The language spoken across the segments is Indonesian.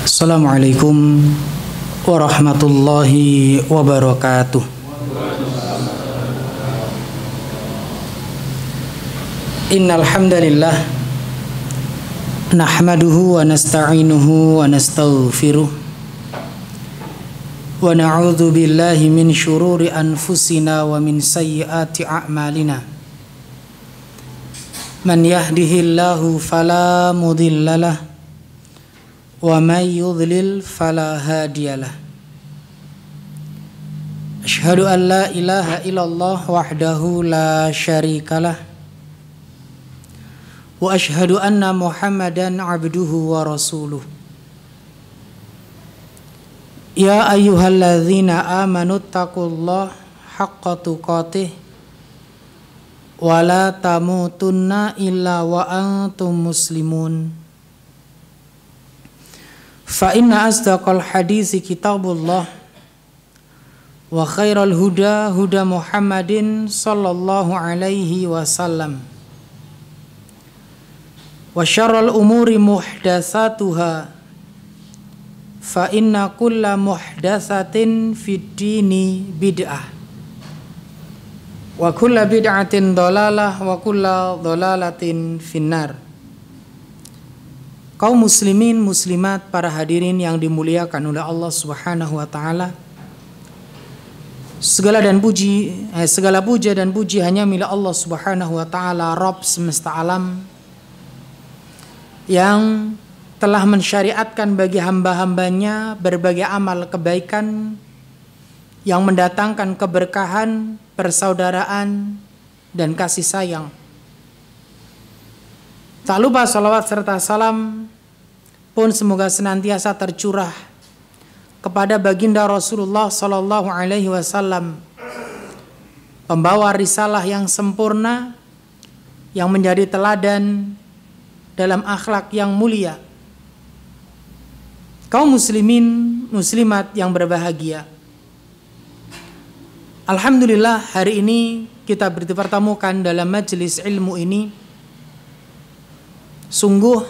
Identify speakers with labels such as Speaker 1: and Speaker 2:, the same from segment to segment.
Speaker 1: Assalamualaikum warahmatullahi wabarakatuh. Innal hamdalillah nahmaduhu wa nasta'inuhu wa nastaghfiruh wa na'udzu billahi min syururi anfusina wa min sayyiati a'malina. Man yahdihillahu fala mudhillalah wa may yudlil fala hadiyalah. Asyhadu an la ilaha illallah wahdahu la syarikalah wa asyhadu anna Muhammadan abduhu wa rasuluh. Ya ayyuhalladzina amanu taqullaha haqqa tuqatih wa la tamutunna illa wa antum muslimun. Fa inna asdaqal hadisi kitabullah wa khairal huda huda Muhammadin sallallahu alaihi wasallam wa syarral umuri muhdatsatuha fa inna kulla muhdatsatin fid dini bid'ah wa kulla bid'atin dhalalah wa kulla dhalalatin finnar. Kaum muslimin muslimat, para hadirin yang dimuliakan oleh Allah Subhanahu wa taala. Segala puja dan puji hanya milik Allah Subhanahu wa taala, Rabb semesta alam, yang telah mensyariatkan bagi hamba-hambanya berbagai amal kebaikan yang mendatangkan keberkahan, persaudaraan, dan kasih sayang. Tak lupa salawat serta salam pun semoga senantiasa tercurah kepada baginda Rasulullah sallallahu alaihi wasallam, pembawa risalah yang sempurna, yang menjadi teladan dalam akhlak yang mulia. Kaum muslimin muslimat yang berbahagia, alhamdulillah hari ini kita dipertemukan dalam majelis ilmu ini. Sungguh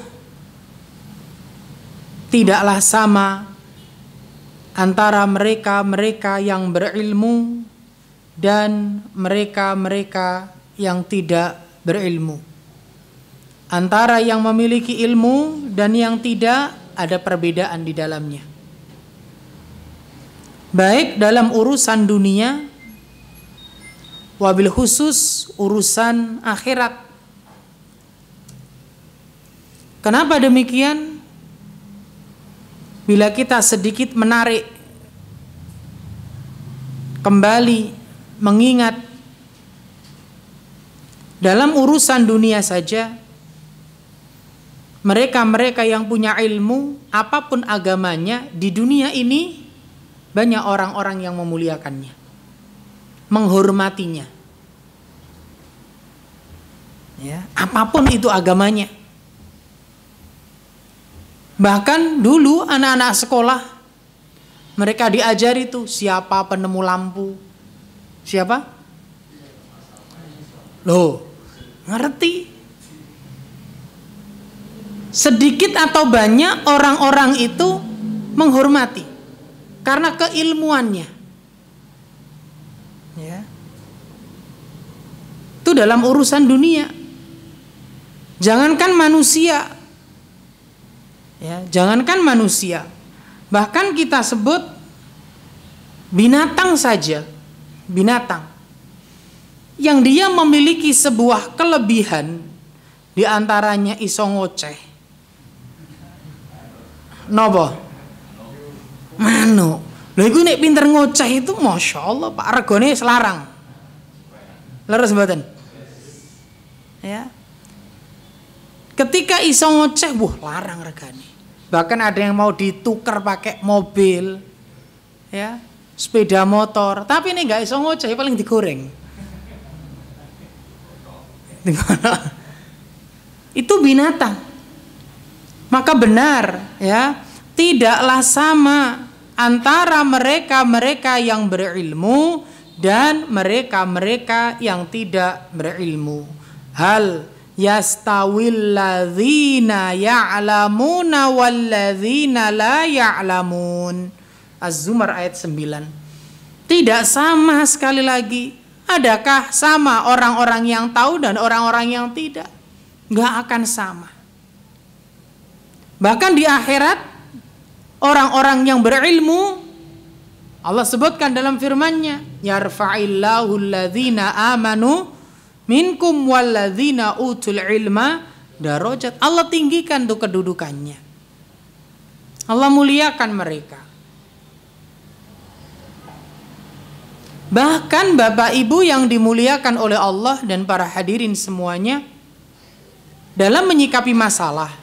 Speaker 1: tidaklah sama antara mereka-mereka yang berilmu dan mereka-mereka yang tidak berilmu. Antara yang memiliki ilmu dan yang tidak, ada perbedaan di dalamnya. Baik dalam urusan dunia, wabil khusus urusan akhirat. Kenapa demikian? Bila kita sedikit menarik kembali, mengingat dalam urusan dunia saja, mereka-mereka yang punya ilmu, apapun agamanya, di dunia ini banyak orang-orang yang memuliakannya, menghormatinya. Ya, apapun itu agamanya. Bahkan dulu anak-anak sekolah, mereka diajari tuh siapa penemu lampu. Siapa? Loh, ngerti. Sedikit atau banyak orang-orang itu menghormati karena keilmuannya. Ya. Itu dalam urusan dunia. Jangankan manusia. Ya, jangankan manusia, bahkan kita sebut binatang saja, binatang yang dia memiliki sebuah kelebihan, diantaranya iso ngoceh. Nopo? Mano? Lha iku nek pinter ngoceh itu masya Allah Pak, regane selarang. Leres mboten? Ya. Ketika iso ngoceh, larang regane. Bahkan ada yang mau ditukar pakai mobil, ya, sepeda motor. Tapi ini nggak iso ngoceh, paling digoreng. Itu binatang. Maka benar, ya, tidaklah sama antara mereka-mereka yang berilmu dan mereka-mereka yang tidak berilmu. Hal yastawil ladzina ya'lamuna wal ladzina la ya'lamun. Az-Zumar ayat 9. Tidak sama sekali lagi. Adakah sama orang-orang yang tahu dan orang-orang yang tidak? Nggak akan sama. Bahkan di akhirat, orang-orang yang berilmu, Allah sebutkan dalam firman-Nya, yarfa'illahu alladzina amanu minkum walladzina utul ilma darajat. Allah tinggikan tuh kedudukannya. Allah muliakan mereka. Bahkan Bapak Ibu yang dimuliakan oleh Allah dan para hadirin semuanya, dalam menyikapi masalah,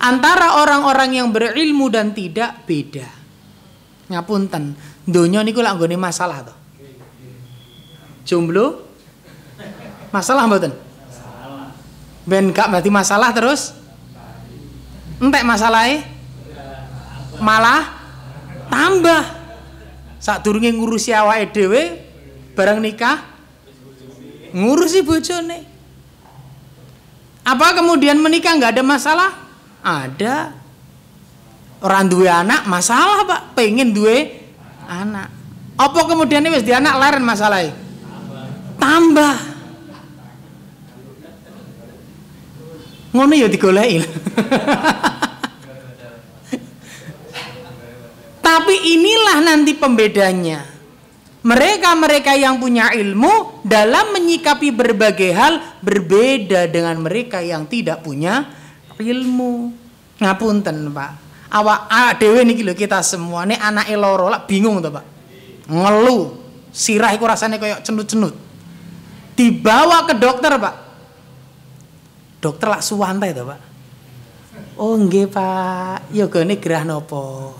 Speaker 1: antara orang-orang yang berilmu dan tidak beda. Ngapunten, donya niku lak nggone masalah to. Jomblo masalah mboten? Ben gak berarti masalah terus entek masalahnya malah tambah. Sadurunge ngurusi awake dhewe bareng nikah ngurusi bojone. Apa kemudian menikah nggak ada masalah? Ada. Orang duwe anak masalah, Pak. Pengen duwe anak. Apa kemudian wis di anak leren masalahnya? Tambah. Ngono ya digoleki. Tapi inilah nanti pembedanya. Mereka-mereka yang punya ilmu dalam menyikapi berbagai hal berbeda dengan mereka yang tidak punya ilmu. Ngapunten, Pak. Awak dhewe niki lho, kita semua nek anake loro lak bingung to, Pak. Ngeluh, sirah iku rasane koyo cenut-cenut. Dibawa ke dokter, Pak. Dokter lak suwantai to, Pak. Oh nggih, Pak. Yogane gerah napa?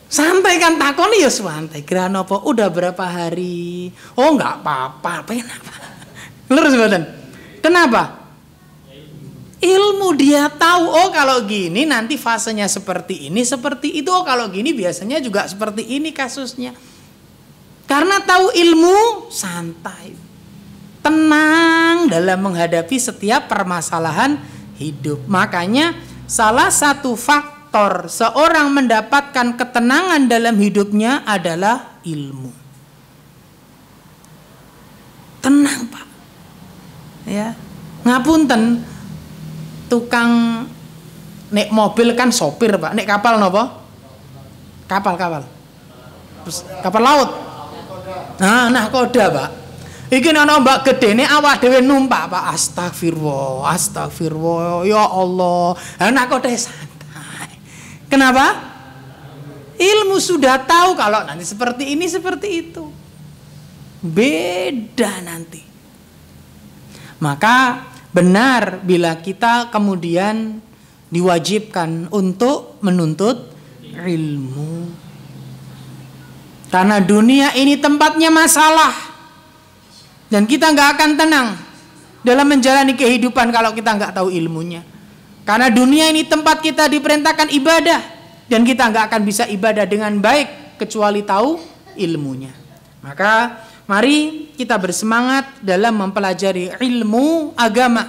Speaker 1: Santai kan takoni ya santai. Gerah napa? Udah berapa hari? Oh enggak apa-apa. Kenapa? Lurus mboten? Kenapa? Ilmu dia tahu. Oh kalau gini nanti fasenya seperti ini, seperti itu. Oh kalau gini biasanya juga seperti ini kasusnya. Karena tahu ilmu, santai. Tenang dalam menghadapi setiap permasalahan hidup. Makanya salah satu faktor seorang mendapatkan ketenangan dalam hidupnya adalah ilmu. Tenang, Pak. Ya, ngapunten, tukang nek mobil kan sopir, Pak. Nek kapal napa? Kapal laut. Nah koda, Pak. Iki ana mbak gedene awak dhewe numpak, Pak. Astagfirullah. Ya Allah. Anak koda santai. Kenapa? Ilmu sudah tahu kalau nanti seperti ini, seperti itu. Beda nanti. Maka benar bila kita kemudian diwajibkan untuk menuntut ilmu. Karena dunia ini tempatnya masalah. Dan kita nggak akan tenang dalam menjalani kehidupan kalau kita nggak tahu ilmunya. Karena dunia ini tempat kita diperintahkan ibadah. Dan kita nggak akan bisa ibadah dengan baik kecuali tahu ilmunya. Maka mari kita bersemangat dalam mempelajari ilmu agama.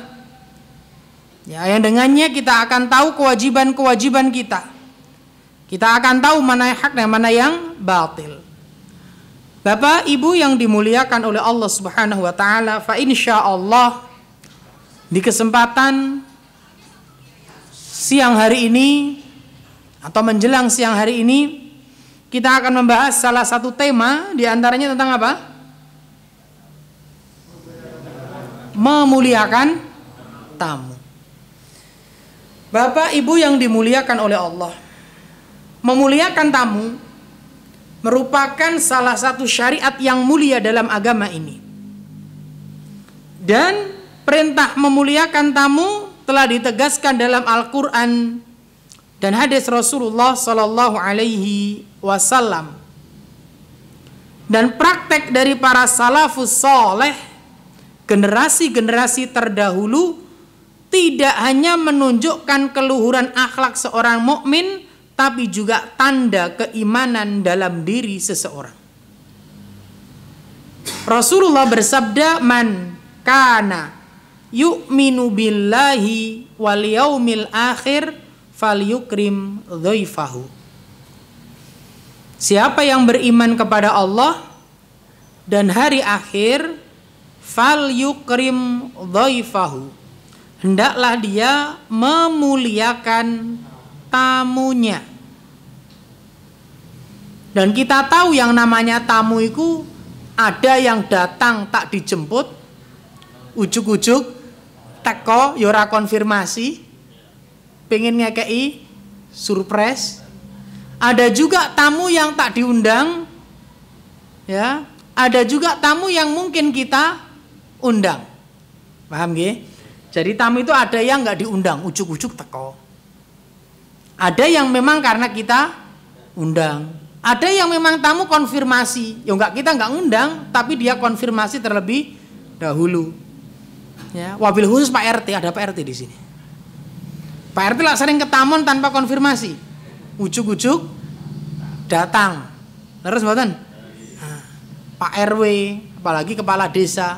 Speaker 1: Ya, yang dengannya kita akan tahu kewajiban-kewajiban kita. Kita akan tahu mana yang hak dan mana yang batil. Bapak, Ibu yang dimuliakan oleh Allah Subhanahu wa taala, fa insyaallah di kesempatan siang hari ini atau menjelang siang hari ini kita akan membahas salah satu tema, di antaranya tentang apa? Memuliakan tamu. Bapak Ibu yang dimuliakan oleh Allah, memuliakan tamu merupakan salah satu syariat yang mulia dalam agama ini. Dan perintah memuliakan tamu telah ditegaskan dalam Al-Quran dan hadis Rasulullah Sallallahu Alaihi Wasallam. Dan praktek dari para salafus soleh, generasi-generasi terdahulu, tidak hanya menunjukkan keluhuran akhlak seorang mukmin, tapi juga tanda keimanan dalam diri seseorang. Rasulullah bersabda, man kana yu'minu billahi wal yaumil akhir falyukrim dhaifahu. Siapa yang beriman kepada Allah dan hari akhir, falyukrim dhaifahu, hendaklah dia memuliakan tamunya. Dan kita tahu yang namanya tamu itu ada yang datang tak dijemput, ujuk-ujuk teko yora konfirmasi, pengen ngekei surprise. Ada juga tamu yang tak diundang, ya. Ada juga tamu yang mungkin kita undang, paham gak? Jadi tamu itu ada yang nggak diundang, ujuk-ujuk teko. Ada yang memang karena kita undang. Ada yang memang tamu konfirmasi, ya kita nggak ngundang, tapi dia konfirmasi terlebih dahulu. Ya, wabil khusus Pak RT, ada Pak RT di sini. Pak RT lah sering ketamun tanpa konfirmasi, ujuk-ujuk datang, terus mboten. Nah, Pak RW, apalagi kepala desa,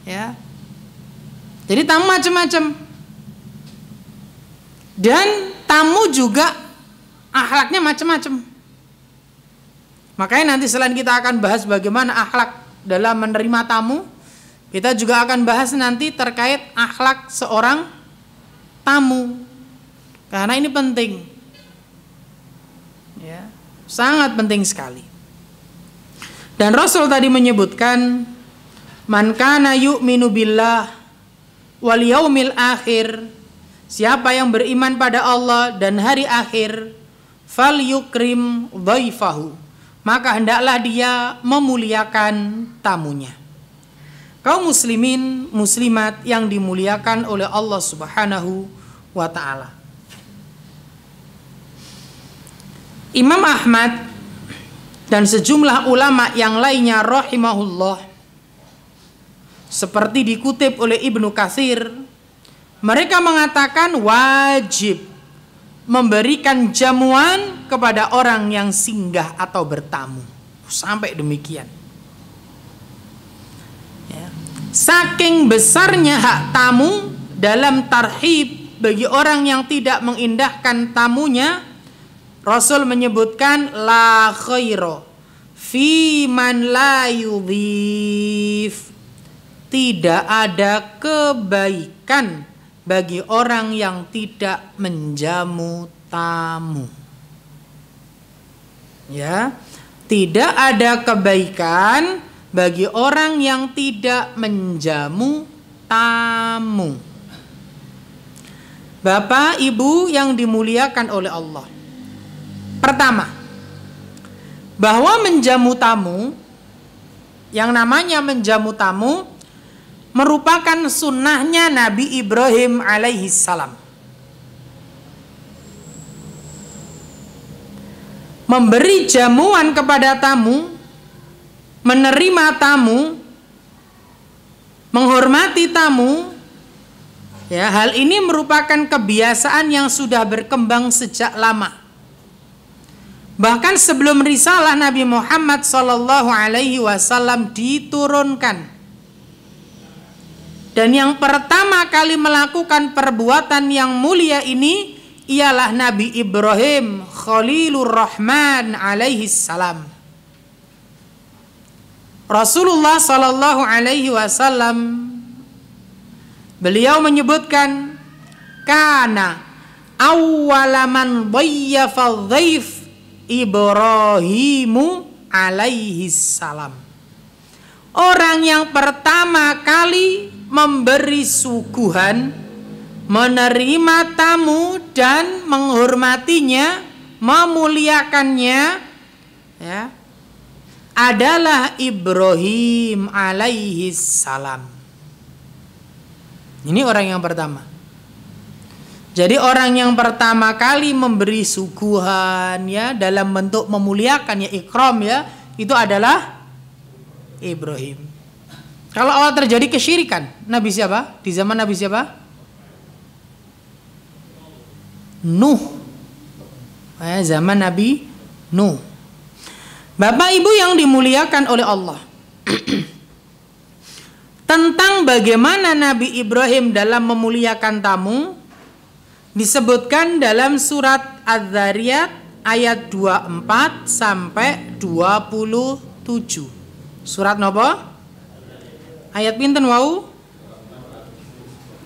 Speaker 1: ya. Jadi tamu macam-macam. Dan tamu juga akhlaknya macam-macam. Makanya nanti selain kita akan bahas bagaimana akhlak dalam menerima tamu, kita juga akan bahas nanti terkait akhlak seorang tamu. Karena ini penting. Ya, sangat penting sekali. Dan Rasul tadi menyebutkan, man kana yu'minu billah wal yaumil akhir, siapa yang beriman pada Allah dan hari akhir, falyukrim dhaifahu, maka hendaklah dia memuliakan tamunya. Kaum muslimin muslimat yang dimuliakan oleh Allah Subhanahu wa ta'ala. Imam Ahmad dan sejumlah ulama yang lainnya rahimahullah, seperti dikutip oleh Ibnu Katsir, mereka mengatakan wajib memberikan jamuan kepada orang yang singgah atau bertamu. Sampai demikian. Ya. Saking besarnya hak tamu dalam tarhib bagi orang yang tidak mengindahkan tamunya, Rasul menyebutkan la khaira fi man la yudhif. Tidak ada kebaikan bagi orang yang tidak menjamu tamu. Ya, tidak ada kebaikan bagi orang yang tidak menjamu tamu. Bapak, Ibu yang dimuliakan oleh Allah. Pertama, bahwa menjamu tamu, yang namanya menjamu tamu merupakan sunnahnya Nabi Ibrahim alaihi salam. Memberi jamuan kepada tamu, menerima tamu, menghormati tamu, ya, hal ini merupakan kebiasaan yang sudah berkembang sejak lama. Bahkan sebelum risalah Nabi Muhammad SAW diturunkan. Dan yang pertama kali melakukan perbuatan yang mulia ini ialah Nabi Ibrahim Khalilur Rahman alaihi salam. Rasulullah sallallahu alaihi wasallam beliau menyebutkan, kana awwala man dhayyafa dhaif Ibrahimu alaihi salam. Orang yang pertama kali memberi suguhan, menerima tamu dan menghormatinya, memuliakannya, ya, adalah Ibrahim alaihi salam. Ini orang yang pertama. Jadi orang yang pertama kali memberi suguhan, ya, dalam bentuk memuliakan, ya, ikram, ya, itu adalah Ibrahim. Kalau awal terjadi kesyirikan, Nabi siapa? Di zaman Nabi siapa? Nuh. Zaman Nabi Nuh. Bapak Ibu yang dimuliakan oleh Allah, Tentang bagaimana Nabi Ibrahim dalam memuliakan tamu disebutkan dalam surat Az-Zariyat ayat 24 sampai 27. Surat napa? Ayat pinten wau?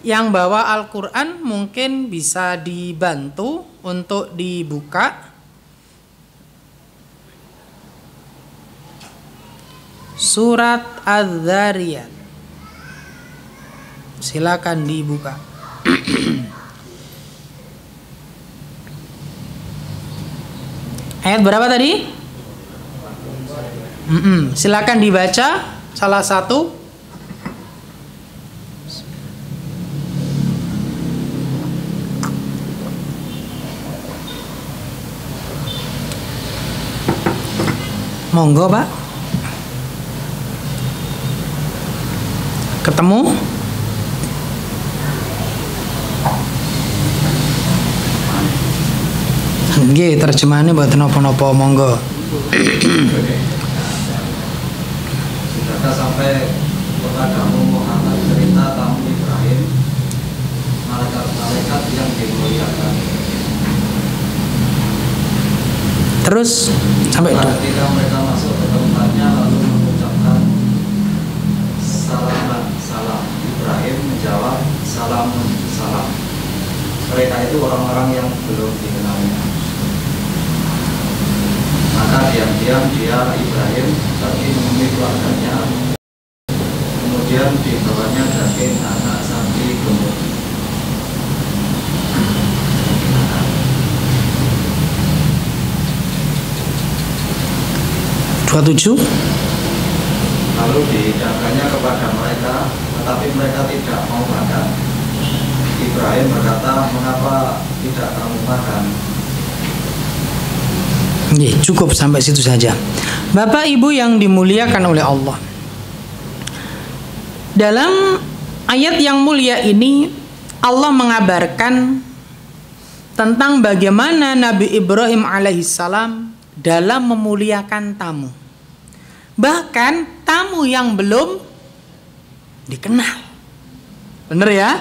Speaker 1: Yang bawa Al-Qur'an mungkin bisa dibantu untuk dibuka. Surat Az-Zariyat. Silakan dibuka. Ayat berapa tadi? Silakan dibaca salah satu. Monggo, Pak. Ketemu? Nggih, terjemahannya mboten napa-napa, monggo.
Speaker 2: Sudahkah sampai kepadamu Muhammad cerita tamu Ibrahim, malaikat-malaikat yang dimuliakan.
Speaker 1: Terus sampai itu.
Speaker 2: Ketika mereka masuk ke tempatnya lalu mengucapkan salam. Ibrahim menjawab salamun salam. Mereka itu orang-orang yang belum dikenalnya. Maka diam-diam dia Ibrahim pergi menemui keluarganya, kemudian dibawanya daging anak sapi gemuk. Lalu dihidangkannya kepada mereka, tetapi mereka tidak mau makan. Ibrahim berkata, mengapa tidak kamu makan?
Speaker 1: Cukup sampai situ saja. Bapak Ibu yang dimuliakan oleh Allah, dalam ayat yang mulia ini Allah mengabarkan tentang bagaimana Nabi Ibrahim alaihissalam dalam memuliakan tamu. Bahkan tamu yang belum dikenal. Benar ya?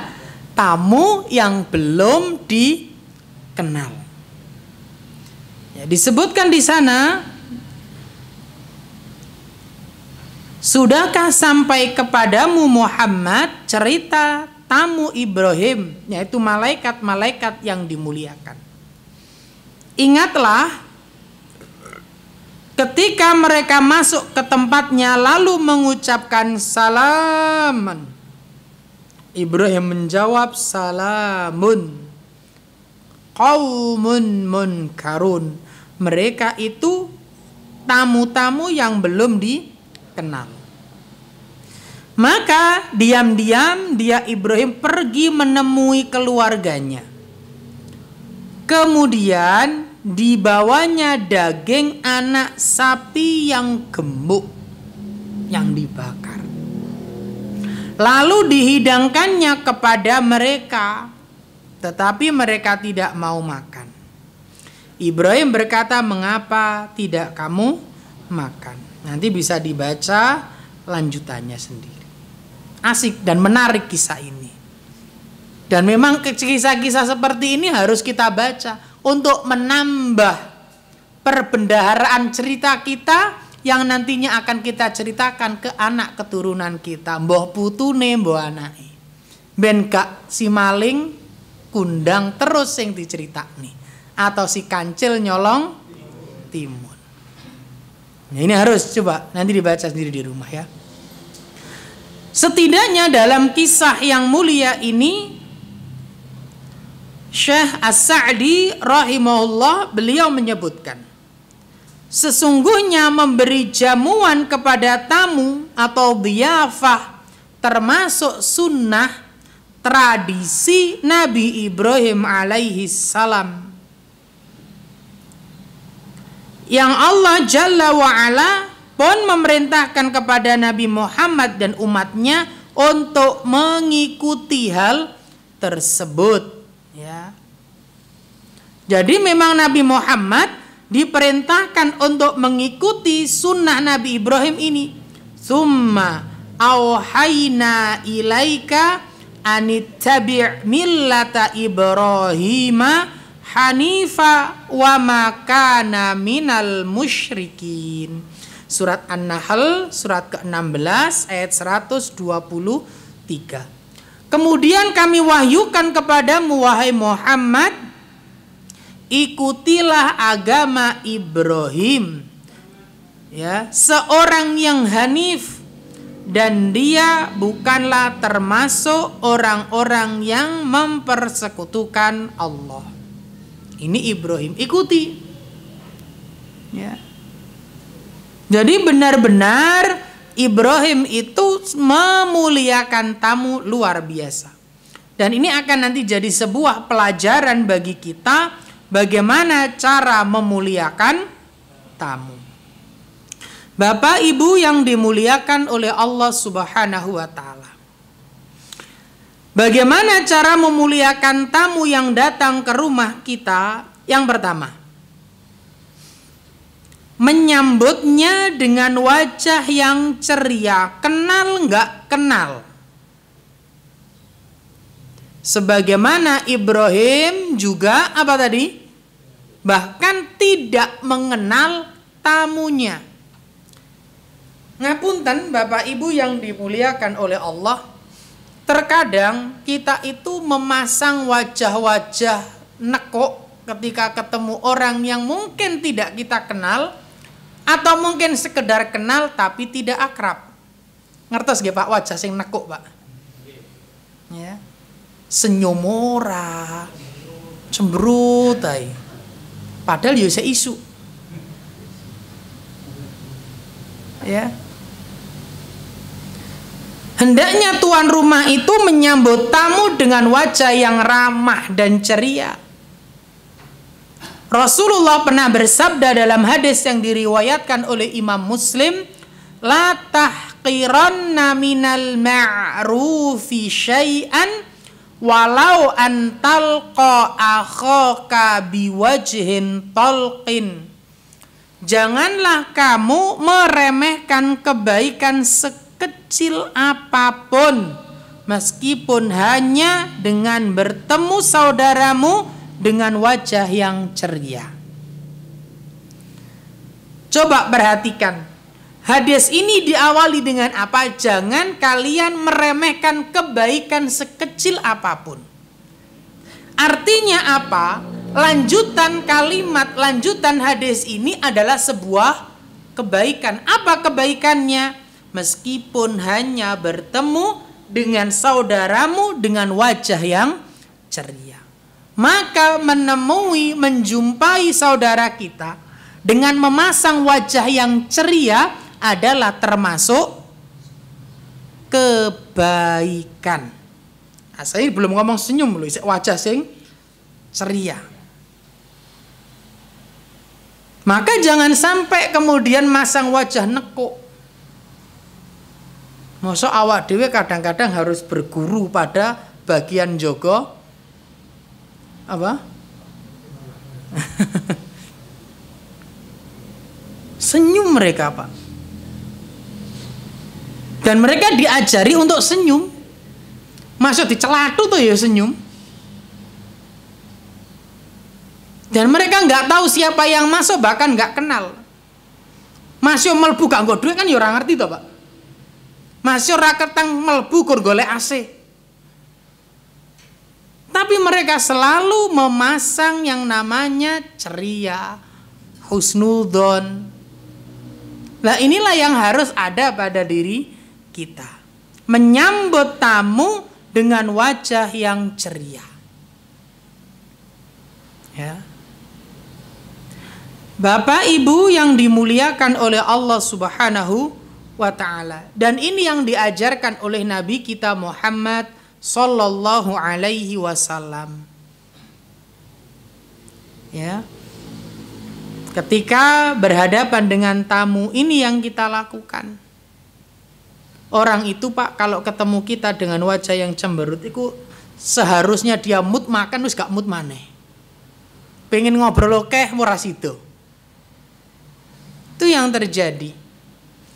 Speaker 1: Tamu yang belum dikenal. Ya, disebutkan di sana, sudahkah sampai kepadamu Muhammad cerita tamu Ibrahim, yaitu malaikat-malaikat yang dimuliakan. Ingatlah ketika mereka masuk ke tempatnya lalu mengucapkan salaman. Ibrahim menjawab salamun qaumun munkarun. Mereka itu tamu-tamu yang belum dikenal. Maka diam-diam dia Ibrahim pergi menemui keluarganya. Kemudian dibawanya daging anak sapi yang gemuk yang dibakar. Lalu dihidangkannya kepada mereka, tetapi mereka tidak mau makan. Ibrahim berkata, mengapa tidak kamu makan? Nanti bisa dibaca lanjutannya sendiri. Asik dan menarik kisah ini. Dan memang kisah-kisah seperti ini harus kita baca untuk menambah perbendaharaan cerita kita yang nantinya akan kita ceritakan ke anak keturunan kita. Mbah putune, mbah anake. Ben gak si maling kundang terus yang diceritakni. Atau si kancil nyolong timun. Nah, ini harus coba nanti dibaca sendiri di rumah ya. Setidaknya dalam kisah yang mulia ini, Syekh As-Sa'di rahimahullah beliau menyebutkan, sesungguhnya memberi jamuan kepada tamu atau dhiyafah termasuk sunnah tradisi Nabi Ibrahim alaihi salam, yang Allah Jalla wa'ala pun memerintahkan kepada Nabi Muhammad dan umatnya untuk mengikuti hal tersebut ya. Jadi memang Nabi Muhammad diperintahkan untuk mengikuti sunnah Nabi Ibrahim ini Tsumma auhayna ilaika anittabi' millata Ibrahima hanifa wa ma kana minal musyrikin. Surat An-Nahl surat ke-16 ayat 123. Kemudian kami wahyukan kepadamu wahai Muhammad, ikutilah agama Ibrahim, ya, seorang yang hanif, dan dia bukanlah termasuk orang-orang yang mempersekutukan Allah. Ini Ibrahim, ikuti, ya. Jadi benar-benar Ibrahim itu memuliakan tamu luar biasa. Dan ini akan nanti jadi sebuah pelajaran bagi kita bagaimana cara memuliakan tamu. Bapak Ibu yang dimuliakan oleh Allah Subhanahu wa taala. Bagaimana cara memuliakan tamu yang datang ke rumah kita? Yang pertama, menyambutnya dengan wajah yang ceria, kenal nggak kenal. Sebagaimana Ibrahim juga apa tadi? Bahkan tidak mengenal tamunya. Ngapunten Bapak Ibu yang dimuliakan oleh Allah, terkadang kita itu memasang wajah-wajah nekuk ketika ketemu orang yang mungkin tidak kita kenal, atau mungkin sekedar kenal tapi tidak akrab. Ngertos nggih Pak, wajah sing nekuk Pak? Ya. Senyum ora, cemberut ae. Padahal ya seisu. Ya. Hendaknya tuan rumah itu menyambut tamu dengan wajah yang ramah dan ceria. Rasulullah pernah bersabda dalam hadis yang diriwayatkan oleh Imam Muslim, la tahqiranna minal ma'rufi syai'an walau an talqa akhaka biwajhin talqin. Janganlah kamu meremehkan kebaikan sekecil apapun, meskipun hanya dengan bertemu saudaramu dengan wajah yang ceria. Coba perhatikan, hadis ini diawali dengan apa? Jangan kalian meremehkan kebaikan sekecil apapun. Artinya apa? Lanjutan kalimat, lanjutan hadis ini adalah sebuah kebaikan. Apa kebaikannya? Meskipun hanya bertemu dengan saudaramu dengan wajah yang ceria. Maka menjumpai saudara kita dengan memasang wajah yang ceria adalah termasuk kebaikan. Nah, saya belum ngomong senyum loh, wajah sing ceria. Maka jangan sampai kemudian masang wajah nekuk. Masa awak dhewe kadang-kadang harus berguru pada bagian jogo apa? Senyum mereka Pak. Dan mereka diajari untuk senyum. Masuk dicelatu tuh ya senyum. Dan mereka nggak tahu siapa yang masuk, bahkan nggak kenal. Masuk melbu gak nggo duit kan ya ora ngerti toh Pak. Masuk ora ketang melbu kur golek AC. Tapi mereka selalu memasang yang namanya ceria, husnudzon. Nah inilah yang harus ada pada diri kita. Menyambut tamu dengan wajah yang ceria. Ya. Bapak Ibu yang dimuliakan oleh Allah Subhanahu wa ta'ala. Dan ini yang diajarkan oleh Nabi kita Muhammad Sallallahu alaihi wasallam. Ya. Ketika berhadapan dengan tamu, ini yang kita lakukan. Orang itu Pak, kalau ketemu kita dengan wajah yang cemberut, itu seharusnya dia mood makan, wis gak mood maneh. Pengen ngobrol oke, ora sido. Itu yang terjadi.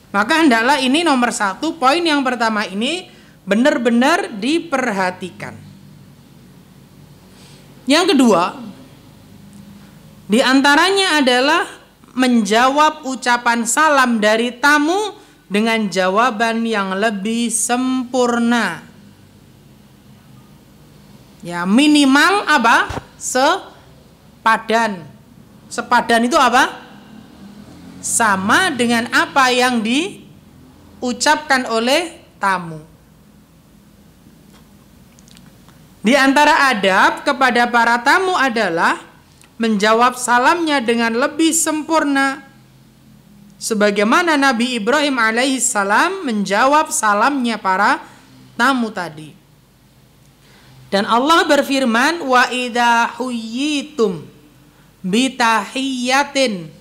Speaker 1: Maka hendaklah ini nomor satu, poin yang pertama ini benar-benar diperhatikan. Yang kedua, di antaranya adalah menjawab ucapan salam dari tamu dengan jawaban yang lebih sempurna. Ya, minimal apa? Sepadan. Sepadan itu apa? Sama dengan apa yang diucapkan oleh tamu. Di antara adab kepada para tamu adalah menjawab salamnya dengan lebih sempurna, sebagaimana Nabi Ibrahim alaihissalam menjawab salamnya para tamu tadi. Dan Allah berfirman, wa idza huyyitum bitahiyyatin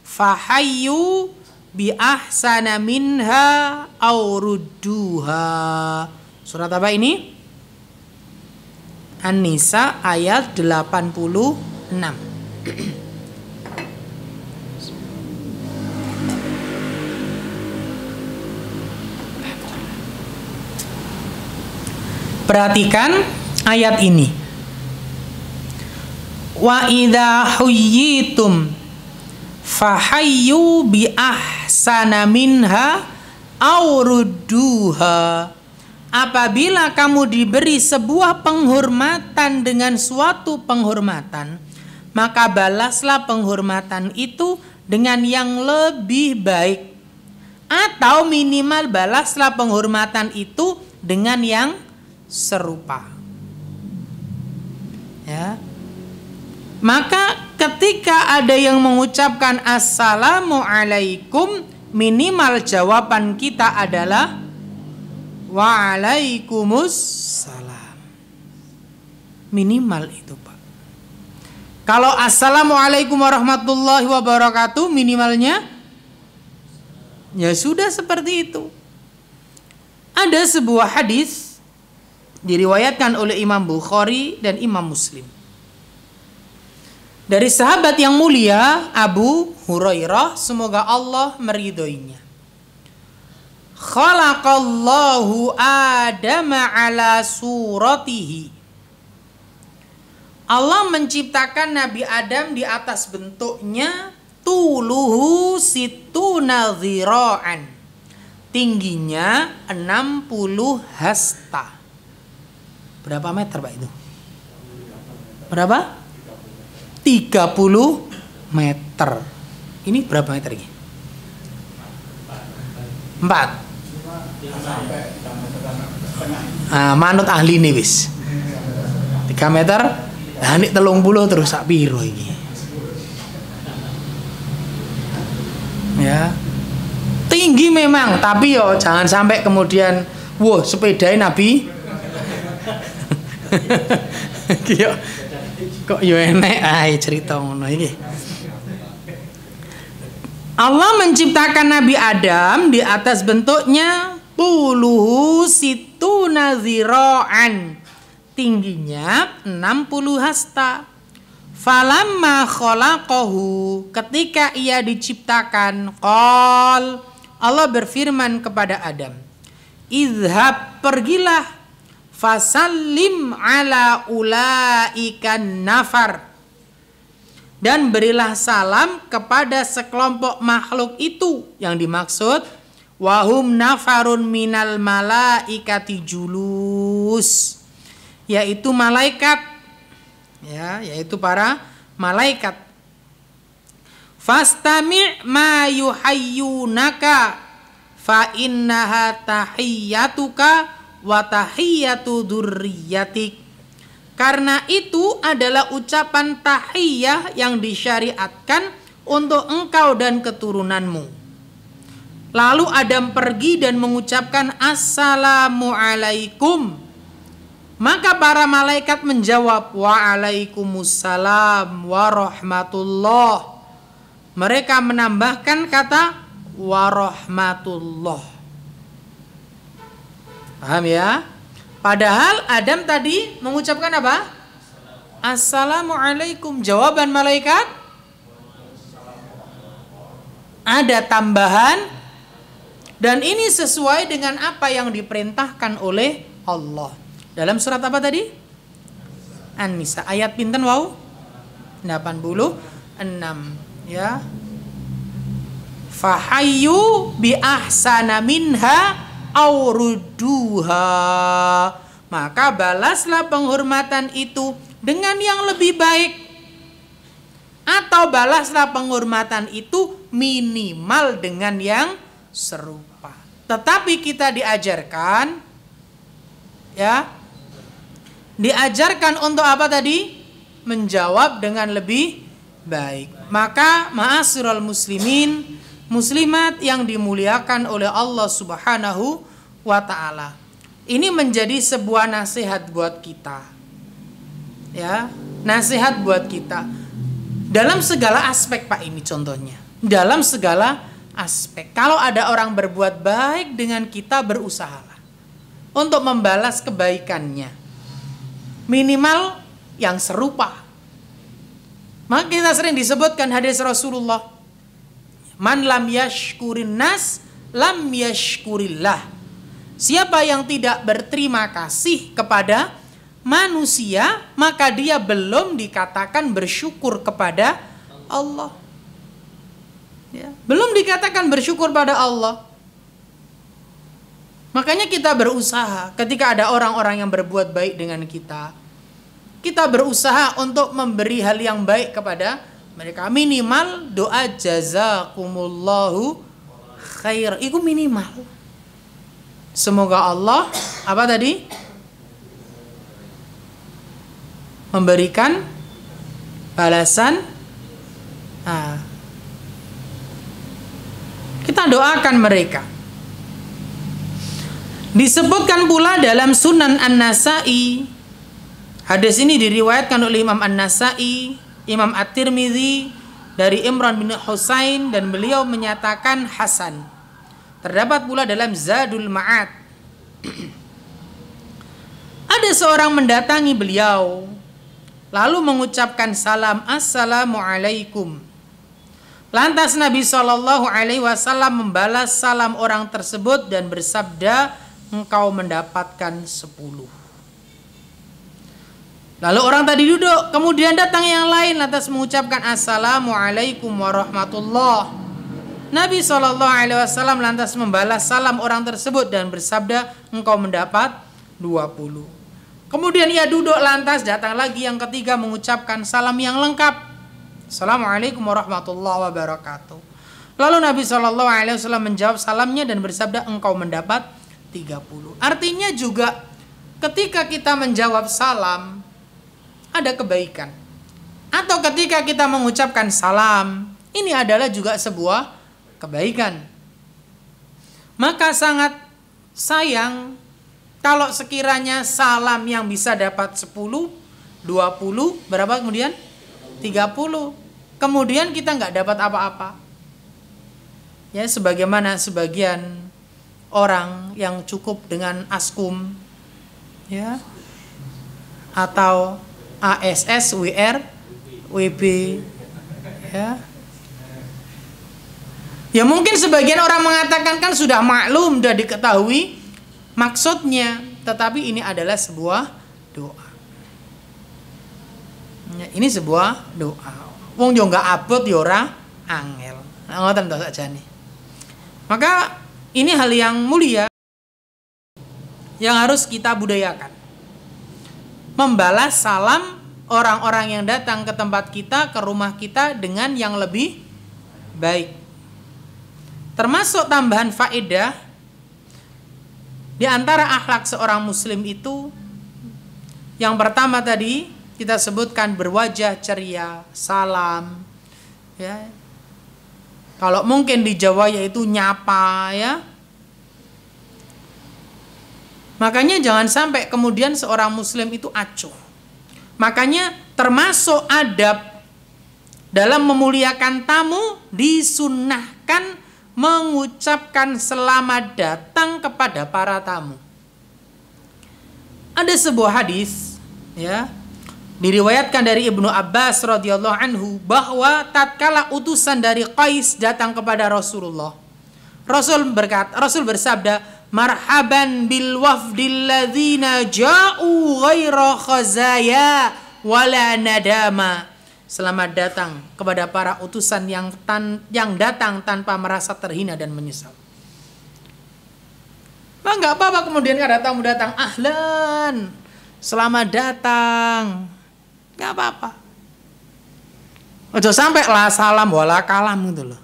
Speaker 1: fahayyu bi ahsana minha aw rudduha. Surat apa ini? An-Nisa ayat 86. Perhatikan ayat ini. Wa idza huyyitum fahayyu bi ahsana minha aw rudduha. Apabila kamu diberi sebuah penghormatan dengan suatu penghormatan, maka balaslah penghormatan itu dengan yang lebih baik, atau minimal balaslah penghormatan itu dengan yang serupa. Ya. Maka ketika ada yang mengucapkan assalamualaikum, minimal jawaban kita adalah waalaikumsalam. Minimal itu, Pak. Kalau assalamualaikum warahmatullahi wabarakatuh, minimalnya ya sudah seperti itu. Ada sebuah hadis diriwayatkan oleh Imam Bukhari dan Imam Muslim dari sahabat yang mulia Abu Hurairah, semoga Allah meridhoinya. Khalaqallahu Adama ala suratihi. Allah menciptakan Nabi Adam di atas bentuknya tuluhu situna dhira'an. Tingginya 60 hasta. Berapa meter, Pak, itu? Berapa? 30 meter. Ini berapa meter ini? 4. Manut ahli nih wis. 3 meter. Nah ini 30 terus sak piro iki. Ya. Tinggi memang, tapi yo jangan sampai kemudian wah sepedai Nabi. Kok yo enek ae cerita ngono iki. Allah menciptakan Nabi Adam di atas bentuknya tuluhu situna dhira'an. Tingginya 60 hasta. Falamma khalaqahu, ketika ia diciptakan, qal, Allah berfirman kepada Adam, izhab, pergilah, fasallim ala ulaikan nafar, dan berilah salam kepada sekelompok makhluk itu, yang dimaksud wahum nafarun minal malaikati julus, yaitu malaikat, ya, yaitu para malaikat. Fastami' ma yuhayyunaka fa innaha tahiyyatuka wa tahiyyatu dzurriyyatik. Karena itu adalah ucapan tahiyyah yang disyariatkan untuk engkau dan keturunanmu. Lalu Adam pergi dan mengucapkan assalamualaikum. Maka para malaikat menjawab waalaikumsalam warahmatullah. Mereka menambahkan kata warahmatullah. Paham ya? Padahal Adam tadi mengucapkan apa? Assalamualaikum. Jawaban malaikat ada tambahan Dan ini sesuai dengan apa yang diperintahkan oleh Allah. Dalam surat apa tadi? An-Nisa. Ayat pinten wau? 86 ya. Fahayyu bi ahsana minha aw rudduha. Maka balaslah penghormatan itu dengan yang lebih baik, atau balaslah penghormatan itu minimal dengan yang serupa. Tetapi kita diajarkan ya, diajarkan untuk apa tadi? Menjawab dengan lebih baik. Maka ma'asyiral muslimin, muslimat yang dimuliakan oleh Allah Subhanahu wa taala, ini menjadi sebuah nasihat buat kita. Ya, nasihat buat kita dalam segala aspek, Pak. Ini contohnya dalam segala aspek. Kalau ada orang berbuat baik dengan kita, berusahalah untuk membalas kebaikannya, minimal yang serupa. Maka kita sering disebutkan hadis Rasulullah, man lam yashkurin nas lam yashkurillah. Siapa yang tidak berterima kasih kepada manusia, maka dia belum dikatakan bersyukur kepada Allah. Ya, belum dikatakan bersyukur pada Allah. Makanya kita berusaha ketika ada orang-orang yang berbuat baik dengan kita, kita berusaha untuk memberi hal yang baik kepada mereka. Minimal doa jazakumullahu khair, itu minimal. Semoga Allah apa tadi? Memberikan balasan. Kita doakan mereka. Disebutkan pula dalam Sunan An-Nasa'i. Hadis ini diriwayatkan oleh Imam An-Nasa'i, Imam At-Tirmidzi dari Imran bin Husain, dan beliau menyatakan hasan. Terdapat pula dalam Zadul Ma'ad. Ada seorang mendatangi beliau, lalu mengucapkan salam, assalamualaikum. Lantas Nabi SAW membalas salam orang tersebut dan bersabda, engkau mendapatkan 10. Lalu orang tadi duduk, kemudian datang yang lain, lantas mengucapkan assalamualaikum warahmatullah. Nabi SAW lantas membalas salam orang tersebut dan bersabda, engkau mendapat 20. Kemudian ia duduk, lantas datang lagi yang ketiga mengucapkan salam yang lengkap, assalamualaikum warahmatullahi wabarakatuh. Lalu Nabi SAW menjawab salamnya dan bersabda, engkau mendapat 30. Artinya juga ketika kita menjawab salam ada kebaikan, atau ketika kita mengucapkan salam, ini adalah juga sebuah kebaikan. Maka sangat sayang kalau sekiranya salam yang bisa dapat 10, 20, berapa kemudian? 30. Kemudian kita nggak dapat apa-apa. Ya, sebagaimana sebagian orang yang cukup dengan askum, ya, atau ASS, WR, WB, ya. Ya mungkin sebagian orang mengatakan kan sudah maklum, sudah diketahui maksudnya, tetapi ini adalah sebuah doa. Ya, ini sebuah doa. Wong yo enggak abot ya ora angel. Ngoten to sakjane. Maka ini hal yang mulia yang harus kita budayakan. Membalas salam orang-orang yang datang ke tempat kita, ke rumah kita dengan yang lebih baik. Termasuk tambahan faedah di antara akhlak seorang muslim itu, yang pertama tadi kita sebutkan berwajah ceria, salam, ya. Kalau mungkin di Jawa yaitu nyapa, ya. Makanya jangan sampai kemudian seorang muslim itu acuh. Makanya termasuk adab dalam memuliakan tamu, disunnahkan mengucapkan selamat datang kepada para tamu. Ada sebuah hadis, ya, diriwayatkan dari Ibnu Abbas radhiyallahu anhu, bahwa tatkala utusan dari Qais datang kepada Rasulullah, Rasul bersabda, marhaban bil wafdil ladzina ja'u ghaira khazaya wala nadama. Selamat datang kepada para utusan yang datang tanpa merasa terhina dan menyesal. Nah, nggak apa-apa kemudian ada tamu datang, ahlan, selamat datang, nggak apa-apa. Udah sampai lah salam wala kalam gitu loh.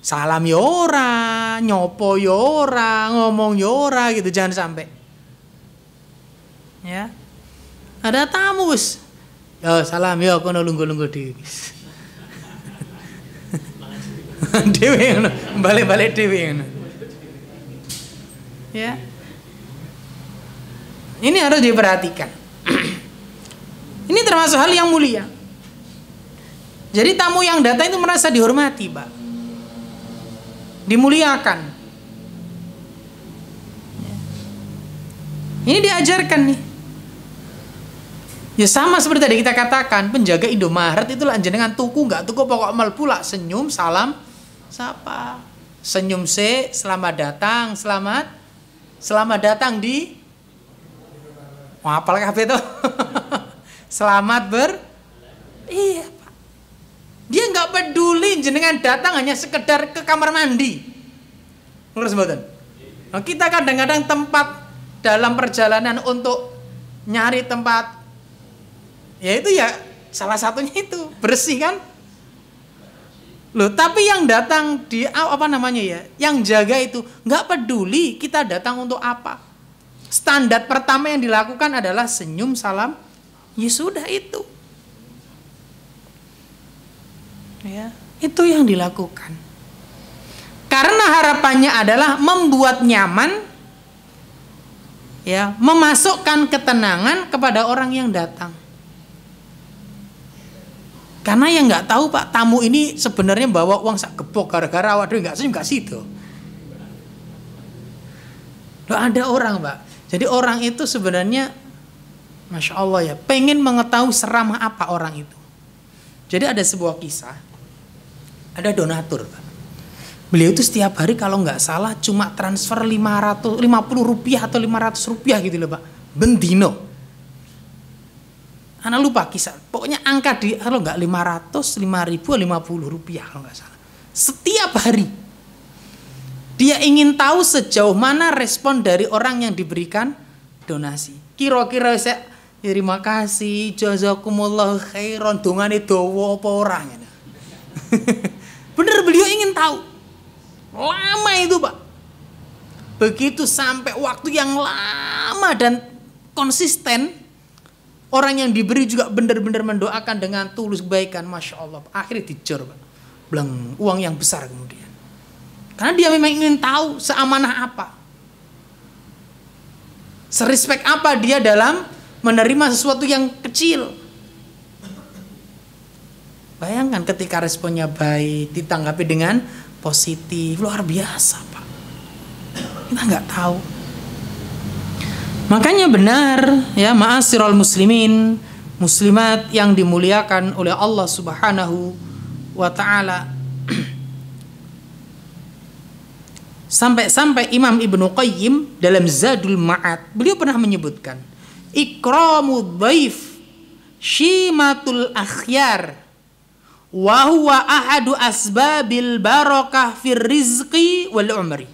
Speaker 1: Salam yora, nyopo yora, ngomong yora gitu, jangan sampai. Ya, ada tamu bos. Yo salam yo, kono lungguh-lungguh dewi. Dewi ngono, balik-balik dewi ngono. Ya, ini harus diperhatikan. Ini termasuk hal yang mulia. Jadi tamu yang datang itu merasa dihormati, Pak. Dimuliakan. Ini diajarkan nih. Ya sama seperti tadi kita katakan, penjaga Indomaret itu lah jenengan tuku nggak tuku pokok mal pula, senyum, salam, sapa. Senyum selamat datang, selamat datang di apal kabeh itu. Selamat iya, Pak. Dia nggak peduli jenengan datang hanya sekedar ke kamar mandi. Ngerti mboten? Nah, kita kadang-kadang tempat dalam perjalanan untuk nyari tempat, ya itu ya salah satunya itu bersih kan? Loh, tapi yang datang di apa namanya ya, yang jaga itu nggak peduli kita datang untuk apa. Standar pertama yang dilakukan adalah senyum, salam, ya sudah itu. Ya, itu yang dilakukan. Karena harapannya adalah membuat nyaman, ya, memasukkan ketenangan kepada orang yang datang. Karena yang nggak tahu Pak, tamu ini sebenarnya bawa uang sak gepok gara-gara awak dhewe nggak senyum nggak sido. Loh, ada orang Pak. Jadi orang itu sebenarnya, masya Allah ya, pengen mengetahui seramah apa orang itu. Jadi ada sebuah kisah. Ada donatur, Pak. Beliau itu setiap hari kalau nggak salah cuma transfer 550 rupiah atau 500 rupiah gitu loh Pak. Bendino. Anak lupa kisah. Pokoknya angka di kalau nggak 500, 5.000, 50 rupiah kalau nggak salah. Setiap hari. Dia ingin tahu sejauh mana respon dari orang yang diberikan donasi. Kira-kira saya terima kasih, jazakumullah khairan, dongane dawa apa ora. Bener, beliau ingin tahu. Lama itu Pak. Begitu sampai waktu yang lama dan konsisten, orang yang diberi juga benar-benar mendoakan dengan tulus kebaikan. Masya Allah. Akhirnya dicor Pak. Belang, uang yang besar kemudian. Karena dia memang ingin tahu seamanah apa, serespek apa dia dalam menerima sesuatu yang kecil. Bayangkan ketika responnya baik, ditanggapi dengan positif, luar biasa Pak. Kita nggak tahu. Makanya benar ya, ma'asyiral muslimin, muslimat yang dimuliakan oleh Allah Subhanahu wa taala. Sampai-sampai Imam Ibnu Qayyim dalam Zadul Ma'ad, beliau pernah menyebutkan, ikramud dhaif syimatul akhyar wa huwa ahadu asbabil barakah fir rizqi wal umri.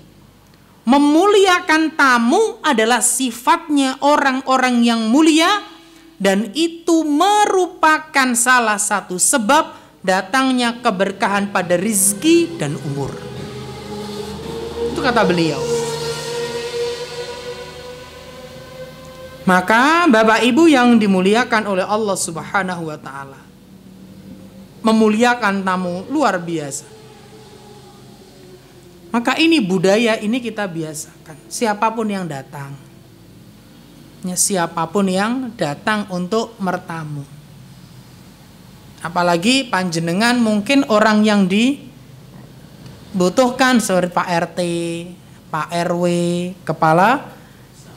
Speaker 1: Memuliakan tamu adalah sifatnya orang-orang yang mulia, dan itu merupakan salah satu sebab datangnya keberkahan pada rizki dan umur. Itu kata beliau. Maka Bapak Ibu yang dimuliakan oleh Allah Subhanahu wa taala, memuliakan tamu luar biasa. Maka ini budaya ini kita biasakan. Siapapun yang datang, ya, siapapun yang datang untuk mertamu. Apalagi panjenengan mungkin orang yang dibutuhkan seperti Pak RT, Pak RW, kepala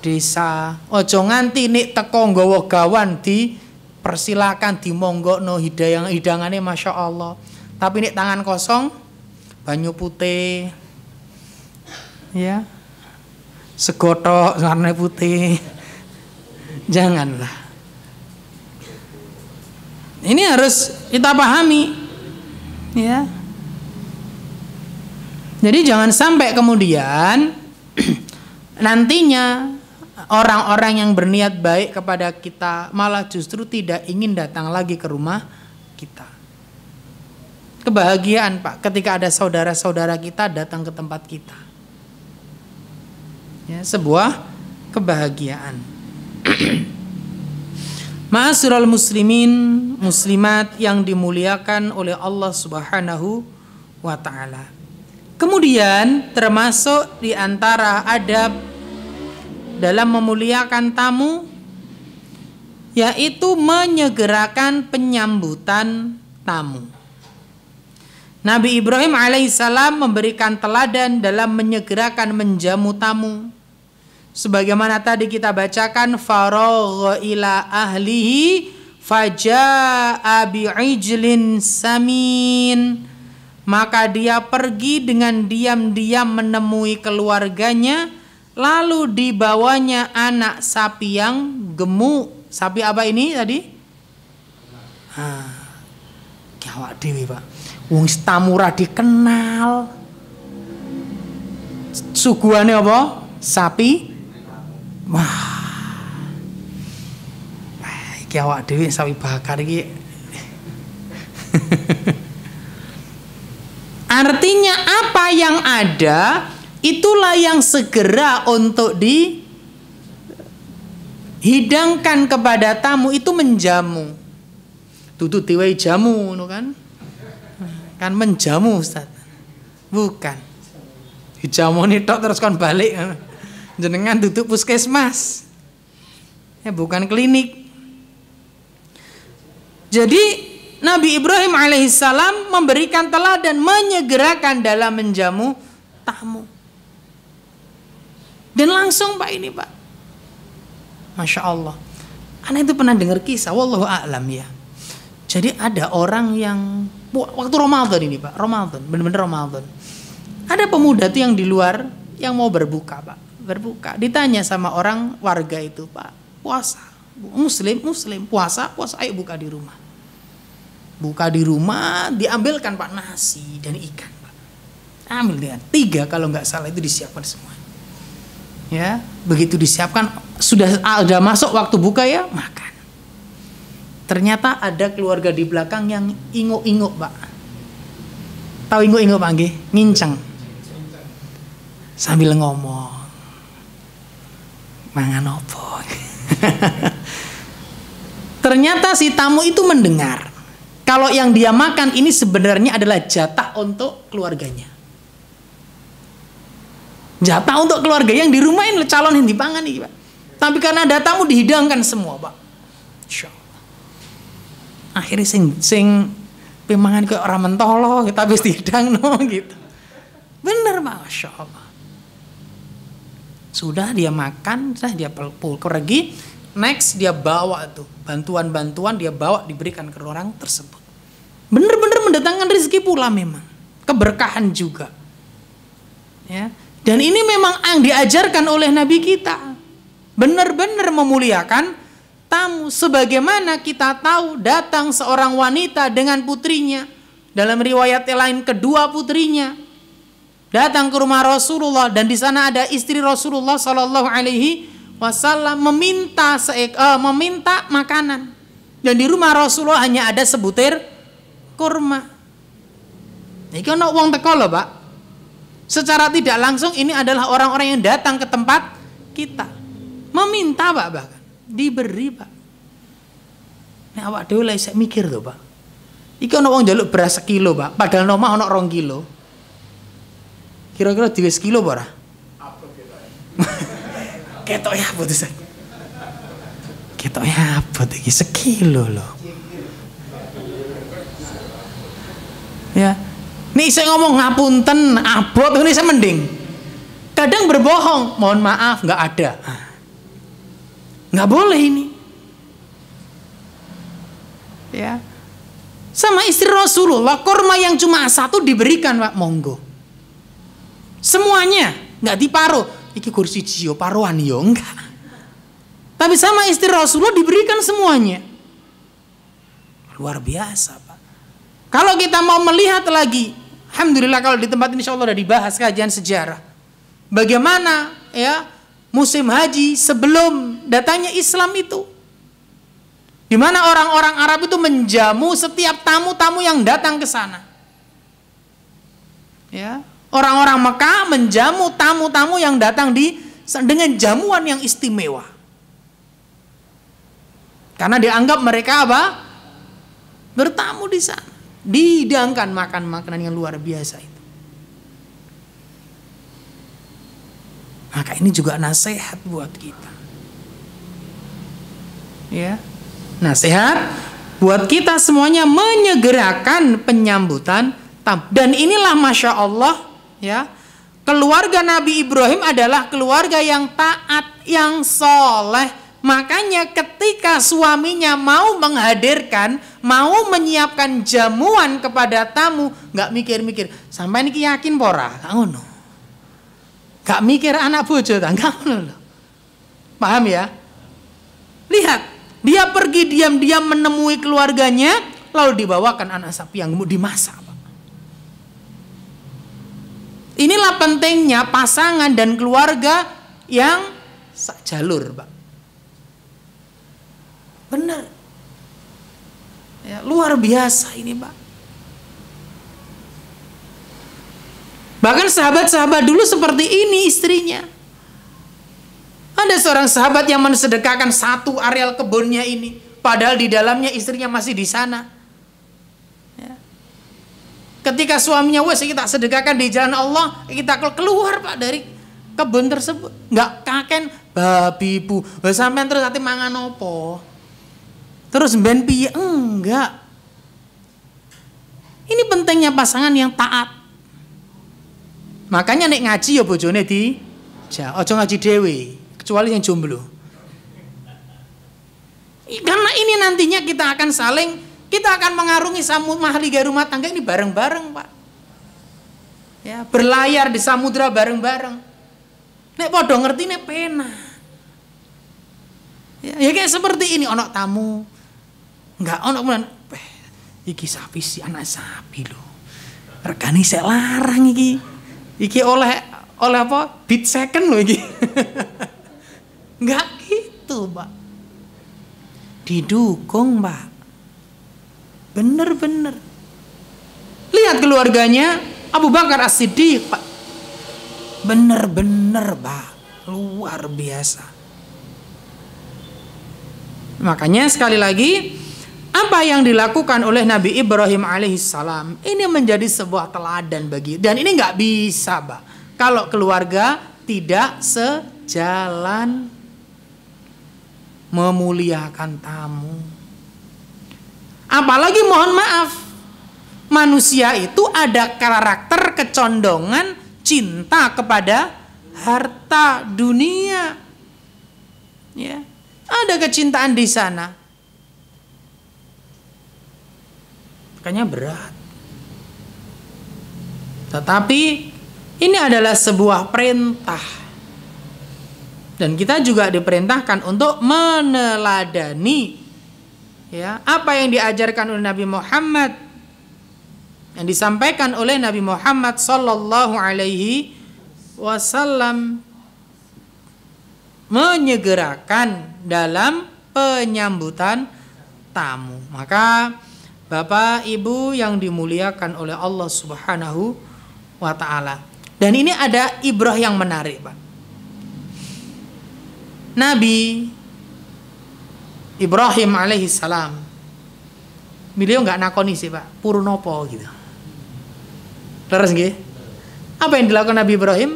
Speaker 1: desa. Ojo nganti nek teko nggawa gawan persilakan dimonggokno hidangane masya Allah. Tapi nek tangan kosong, banyu putih, Ya. Segotok warna putih. Janganlah. Ini harus kita pahami. Ya. Jadi jangan sampai kemudian nantinya orang-orang yang berniat baik kepada kita malah justru tidak ingin datang lagi ke rumah kita. Kebahagiaan, Pak, ketika ada saudara-saudara kita datang ke tempat kita. Ya, sebuah kebahagiaan. Ma'asyiral muslimin, muslimat yang dimuliakan oleh Allah Subhanahu wa taala. Kemudian termasuk di antara adab dalam memuliakan tamu yaitu menyegerakan penyambutan tamu. Nabi Ibrahim alaihissalam memberikan teladan dalam menyegerakan menjamu tamu. Sebagaimana tadi kita bacakan, faragha ila ahlihi faja'a bi'ijlin samin. Maka dia pergi dengan diam-diam menemui keluarganya, lalu dibawanya anak sapi yang gemuk. Sapi apa ini tadi? Awak dewi, Pak. Wong tamu ra dikenal. Suguhane apa? Sapi. Wah. Iki awak dewi sapi bakar iki. Artinya apa yang ada itulah yang segera untuk dihidangkan kepada tamu, itu menjamu. Tutu diwai jamu kan? Kan menjamu, Ustaz. Bukan. Dijamu nih tok terus kan balik. Jenengan tutup puskesmas. Ya bukan klinik. Jadi Nabi Ibrahim alaihissalam memberikan teladan menyegerakan dalam menjamu tamu. Dan langsung Pak ini Pak. Masya Allah. Anak itu pernah dengar kisah, wallahu a'lam ya. Jadi ada orang yang waktu Ramadan ini Pak, Ramadan, benar-benar Ramadan. Ada pemuda tuh yang di luar yang mau berbuka Pak, berbuka. Ditanya sama orang warga itu, Pak, puasa, muslim, puasa, ayo buka di rumah. Buka di rumah, diambilkan Pak nasi dan ikan Pak. Ambil dia, 3 kalau nggak salah itu disiapkan semua. Ya, begitu disiapkan sudah ada masuk waktu buka ya makan. Ternyata ada keluarga di belakang yang inguk-inguk Pak. Tahu inguk-inguk Pak nggih? Nginceng. Sambil ngomong. Mangan opo? Ternyata si tamu itu mendengar kalau yang dia makan ini sebenarnya adalah jatah untuk keluarganya. Jatah untuk keluarga yang di rumah ini calon yang dipangan nih Pak. Tapi karena ada tamu dihidangkan semua Pak. Insya Allah. Akhirnya sing pemangan ke orang mentolo kita habis dihidang no gitu. Bener Pak, Masya Allah. Sudah dia makan, sudah dia pergi. Next dia bawa tuh bantuan-bantuan dia bawa diberikan ke orang tersebut. Bener-bener mendatangkan rezeki pula memang, keberkahan juga. Ya. Dan ini memang yang diajarkan oleh Nabi kita. Benar-benar memuliakan tamu. Sebagaimana kita tahu datang seorang wanita dengan putrinya. Dalam riwayat lain kedua putrinya datang ke rumah Rasulullah dan di sana ada istri Rasulullah Sallallahu Alaihi Wasallam meminta makanan. Dan di rumah Rasulullah hanya ada sebutir kurma. Ini kan wong teko lho Pak. Secara tidak langsung ini adalah orang-orang yang datang ke tempat kita. Meminta Pak bahkan. Diberi Pak. Nah awak dhewe lek sik mikir lho Pak. Iki ana wong njaluk beras 1 kilo Pak. Padahal nomah ana 2 kilo. Kira-kira diwis kilo apa ora? Apa ketoke? Ketok ya abot Ustaz. Ketok ya abot iki 1 kilo lho. Ya. Nih saya ngomong ngapunten, abot ini saya mending. Kadang berbohong, mohon maaf nggak ada. Nggak boleh ini. Ya. Sama istri Rasulullah, kurma yang cuma 1 diberikan Pak, monggo. Semuanya nggak diparo. Iki kursi jio paruan yo enggak. Tapi sama istri Rasulullah diberikan semuanya. Luar biasa, Pak. Kalau kita mau melihat lagi, alhamdulillah kalau di tempat ini insya Allah sudah dibahas kajian sejarah. Bagaimana ya musim haji sebelum datangnya Islam itu. Di mana orang-orang Arab itu menjamu setiap tamu-tamu yang datang ke sana. Ya, orang-orang Mekah menjamu tamu-tamu yang datang dengan jamuan yang istimewa. Karena dianggap mereka apa? Bertamu di sana. Dihidangkan makan makanan yang luar biasa itu. Maka ini juga nasihat buat kita. Ya. Nasihat buat kita semuanya menyegerakan penyambutan tamu. Dan inilah Masya Allah ya, keluarga Nabi Ibrahim adalah keluarga yang taat, yang soleh. Makanya ketika suaminya mau menghadirkan, mau menyiapkan jamuan kepada tamu, gak mikir-mikir sampai ini yakin pora, gak ngono. Gak mikir anak bojo, gak ngono. Paham ya? Lihat, dia pergi diam-diam menemui keluarganya, lalu dibawakan anak sapi yang dimasak. Inilah pentingnya pasangan dan keluarga yang jalur, Pak. Benar. Ya, luar biasa ini, Pak. Bahkan sahabat-sahabat dulu seperti ini istrinya. Ada seorang sahabat yang mensedekahkan satu areal kebunnya ini, padahal di dalamnya istrinya masih di sana. Ya. Ketika suaminya, wes kita sedekahkan di jalan Allah, kita keluar Pak dari kebun tersebut, nggak kaken babi bu, sampean terus hati mangan opo, terus ben piye, enggak. Ini pentingnya pasangan yang taat. Makanya nek ngaji ya bojone di, ojo ngaji dewe. Kecuali yang jomblo. Karena ini nantinya kita akan mengarungi mahliga rumah tangga ini bareng-bareng, Pak. Ya, berlayar di samudra bareng-bareng. Nek podo ngerti nek pena. Ya kayak seperti ini, ono tamu. Enggak ono kemudian, iki sapi si anak sapi lho. Regane sik larang iki. Iki oleh apa? Bit second lho iki. Enggak gitu, Pak. Didukung, Pak. Bener-bener. Lihat keluarganya Abu Bakar As-Siddiq, Pak. Bener-bener, Pak. Luar biasa. Makanya sekali lagi, apa yang dilakukan oleh Nabi Ibrahim alaihissalam ini menjadi sebuah teladan bagi, dan ini nggak bisa, Pak, kalau keluarga tidak sejalan. Memuliakan tamu. Apalagi mohon maaf, manusia itu ada karakter kecondongan cinta kepada harta dunia. Ya, ada kecintaan di sana. Makanya berat. Tetapi ini adalah sebuah perintah. Dan kita juga diperintahkan untuk meneladani ya apa yang diajarkan oleh Nabi Muhammad, yang disampaikan oleh Nabi Muhammad sallallahu alaihi wasallam, menyegerakan dalam penyambutan tamu. Maka Bapak Ibu yang dimuliakan oleh Allah Subhanahu wa taala. Dan ini ada ibrah yang menarik, Pak. Nabi Ibrahim alaihissalam, beliau nggak nakoni sih, Pak, purnopo gitu. Terus nggih, apa yang dilakukan Nabi Ibrahim?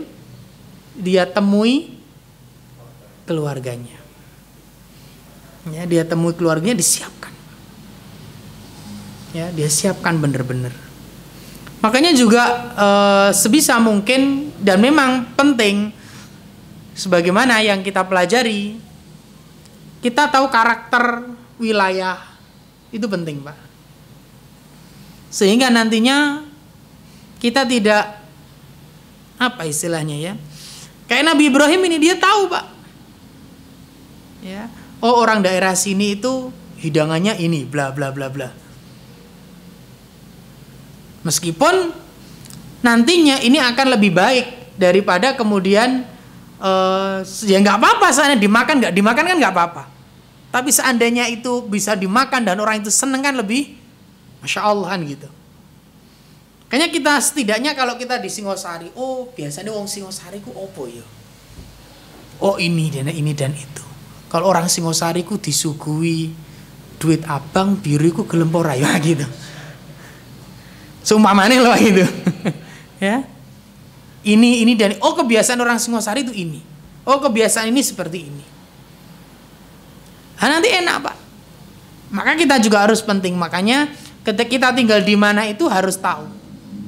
Speaker 1: Dia temui keluarganya. Ya, dia temui keluarganya, disiapkan. Ya, dia siapkan bener-bener. Makanya juga sebisa mungkin dan memang penting, sebagaimana yang kita pelajari, kita tahu karakter wilayah itu penting, Pak. Sehingga nantinya kita tidak, apa istilahnya ya, Kayak Nabi Ibrahim ini dia tahu, Pak. Ya. Oh, orang daerah sini itu hidangannya ini, bla bla bla bla. Meskipun nantinya ini akan lebih baik daripada kemudian ya nggak apa-apa, soalnya dimakan nggak dimakan kan nggak apa-apa. Tapi seandainya itu bisa dimakan dan orang itu seneng kan lebih, masya Allah kan gitu. Kayaknya kita setidaknya kalau kita di Singosari, oh biasanya wong Singosari ku opo ya? Oh ini dan itu. Kalau orang Singosari ku disuguhi duit abang biru ku gelem ora ya gitu. Seumpamane loh gitu. Ya. Ini dan oh kebiasaan orang Singosari itu ini. Oh kebiasaan ini seperti ini. Nanti enak, Pak. Maka kita juga harus penting. Makanya ketika kita tinggal di mana itu harus tahu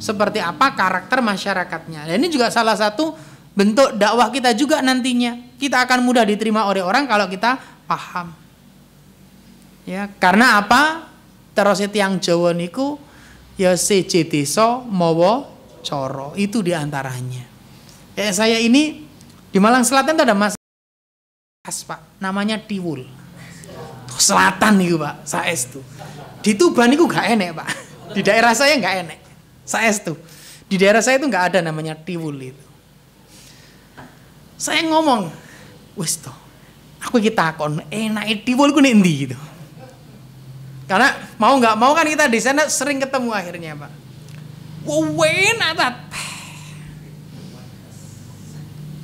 Speaker 1: seperti apa karakter masyarakatnya. Dan ini juga salah satu bentuk dakwah kita juga nantinya. Kita akan mudah diterima oleh orang kalau kita paham. Ya, karena apa? Terus tiang Jawa niku ya seje desa mawa coro, itu diantaranya. Kayak saya ini di Malang Selatan itu ada mas Pak, namanya Tiwul. Selatan nih Pak, saestu. Di Tuban itu gak enek Pak. Di daerah saya gak enek. Saestu. Di daerah saya itu gak ada namanya Tiwul itu. Saya ngomong, wis toh, aku kita kon enak Tiwul ku nek ndi gitu. Karena mau nggak mau kan kita di sana sering ketemu akhirnya Pak. Enak tat.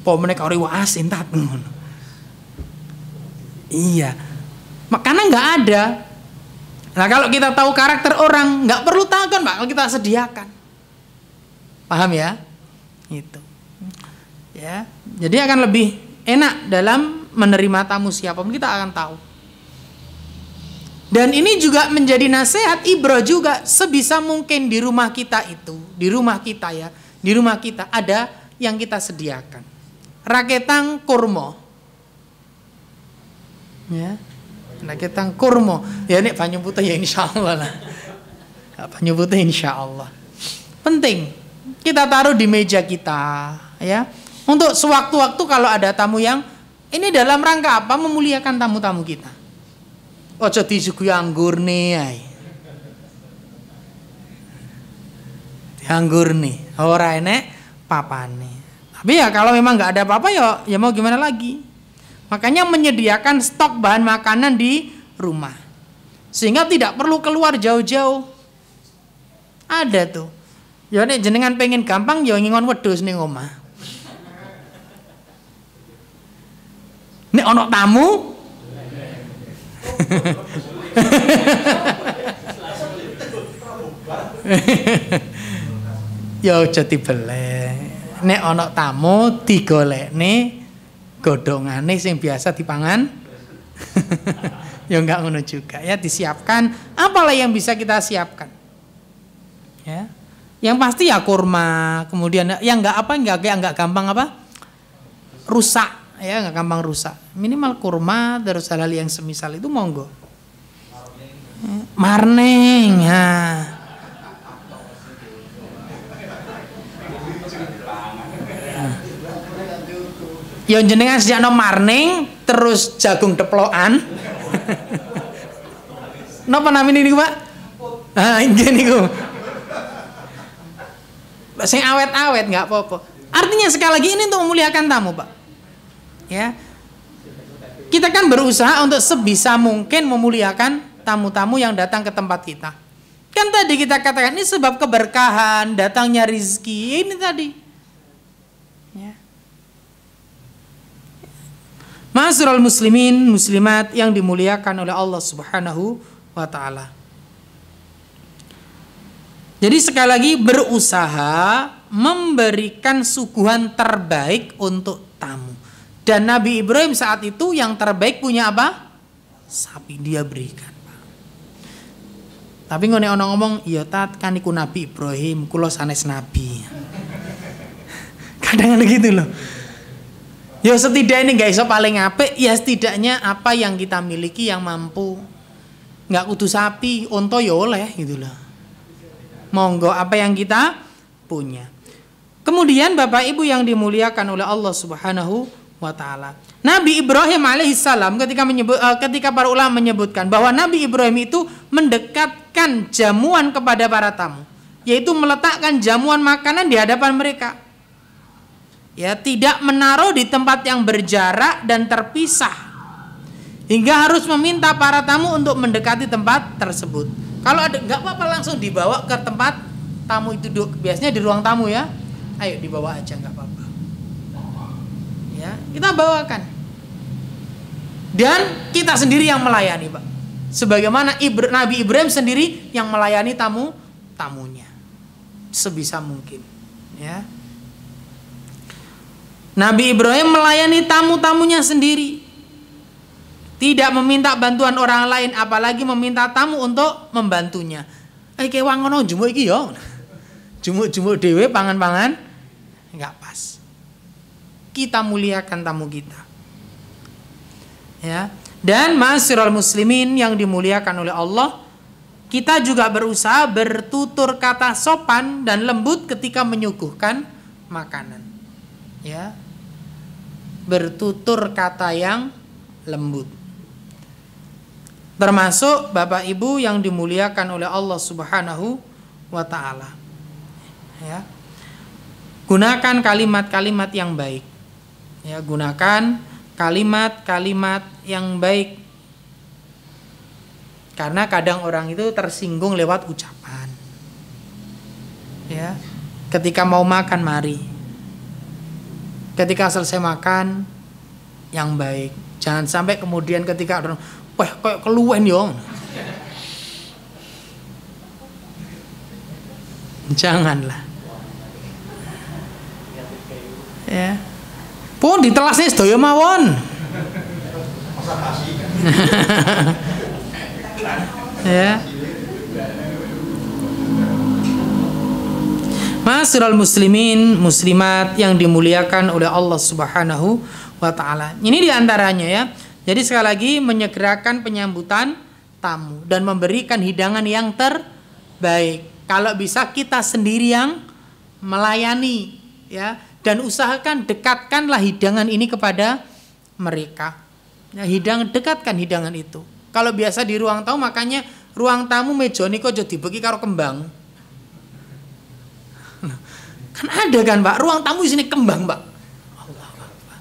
Speaker 1: Pomene karo asin tat ngono. Iya. Karena nggak ada. Nah kalau kita tahu karakter orang nggak perlu takon Pak, kalau kita sediakan. Paham ya? Itu. Ya. Jadi akan lebih enak dalam menerima tamu siapapun, kita akan tahu. Dan ini juga menjadi nasihat Ibro juga, sebisa mungkin di rumah kita itu, di rumah kita ya, di rumah kita ada yang kita sediakan. Raketang kurma. Ya. Raketang kurma. Ya nek banyu putih ya insyaallah lah. Banyu putih insyaallah. Penting kita taruh di meja kita ya. Untuk sewaktu-waktu kalau ada tamu yang ini dalam rangka apa? Memuliakan tamu-tamu kita. Ojo disuguhi anggur nih, anggur nih, ora enek papane. Tapi ya kalau memang nggak ada apa-apa ya mau gimana lagi. Makanya menyediakan stok bahan makanan di rumah, sehingga tidak perlu keluar jauh-jauh. Ada tuh, ya nek jenengan pengen gampang ya ngingon wedhus ning omah. Nek ono tamu ya aja dibeleh. Nek ana tamu digolekne godhongane sing biasa dipangan. Ya enggak ngono juga ya, disiapkan apalah yang bisa kita siapkan. Ya. Yang pasti ya kurma, kemudian yang enggak gampang apa? Rusak, ya enggak gampang rusak. Minimal kurma terus hal-hal yang semisal itu monggo. Marning ya. Ya jenengan sejakno marning terus jagung deplokan. Napa namine niku, Pak? Ah, nggih niku. Sing awet-awet enggak apa-apa. Artinya sekali lagi ini untuk memuliakan tamu, Pak. Ya. Kita kan berusaha untuk sebisa mungkin memuliakan tamu-tamu yang datang ke tempat kita. Kan tadi kita katakan ini sebab keberkahan, datangnya rizki, ini tadi. Ya. Ma'asyiral muslimin, muslimat yang dimuliakan oleh Allah Subhanahu wa taala. Jadi sekali lagi berusaha memberikan suguhan terbaik untuk tamu. Dan Nabi Ibrahim saat itu yang terbaik punya apa? Sapi, dia berikan. Tapi ngene ana ngomong, "Ya tat kan iku Nabi Ibrahim, kula sanes nabi." Kadang ada gitu loh. Ya setidaknya nggak iso paling apik, ya setidaknya apa yang kita miliki yang mampu. Nggak kudu sapi, onto ya oleh gitu loh. Monggo apa yang kita punya. Kemudian Bapak Ibu yang dimuliakan oleh Allah Subhanahu wa taala. Nabi Ibrahim alaihissalam ketika para ulama menyebutkan bahwa Nabi Ibrahim itu mendekatkan jamuan kepada para tamu, yaitu meletakkan jamuan makanan di hadapan mereka. Ya, tidak menaruh di tempat yang berjarak dan terpisah, hingga harus meminta para tamu untuk mendekati tempat tersebut. Kalau ada nggak apa-apa langsung dibawa ke tempat tamu itu duduk. Biasanya di ruang tamu ya. Ayo dibawa aja nggak apa-apa. Ya, kita bawakan. Dan kita sendiri yang melayani, Pak. Sebagaimana Nabi Ibrahim sendiri yang melayani tamunya sebisa mungkin. Ya. Nabi Ibrahim melayani tamu-tamunya sendiri. Tidak meminta bantuan orang lain, apalagi meminta tamu untuk membantunya. Kewang ngono jumuk iki yo. Jumuk-jumuk dhewe pangan-pangan enggak pas. Kita muliakan tamu kita. Ya. Dan ma'asyiral muslimin yang dimuliakan oleh Allah, kita juga berusaha bertutur kata sopan dan lembut ketika menyuguhkan makanan. Ya. Bertutur kata yang lembut. Termasuk Bapak Ibu yang dimuliakan oleh Allah Subhanahu wa taala. Ya. Gunakan kalimat-kalimat yang baik. Ya, gunakan kalimat-kalimat yang baik. Karena kadang orang itu tersinggung lewat ucapan. Ya. Ketika mau makan mari. Ketika selesai makan yang baik. Jangan sampai kemudian ketika orang, wah kayak keluwen yo. Janganlah. Ya. Pun ditelasnya sedaya mawon. Ya. Ma'asyiral muslimin, muslimat yang dimuliakan oleh Allah Subhanahu wa taala. Ini diantaranya ya. Jadi sekali lagi menyegerakan penyambutan tamu dan memberikan hidangan yang terbaik. Kalau bisa kita sendiri yang melayani ya, dan usahakan dekatkanlah hidangan ini kepada mereka. Ya, dekatkan hidangan itu. Kalau biasa di ruang tamu, makanya ruang tamu mejane kok aja dibeki karo kembang. Kan ada kan, Pak, ruang tamu di sini kembang, Pak. Allah Akbar.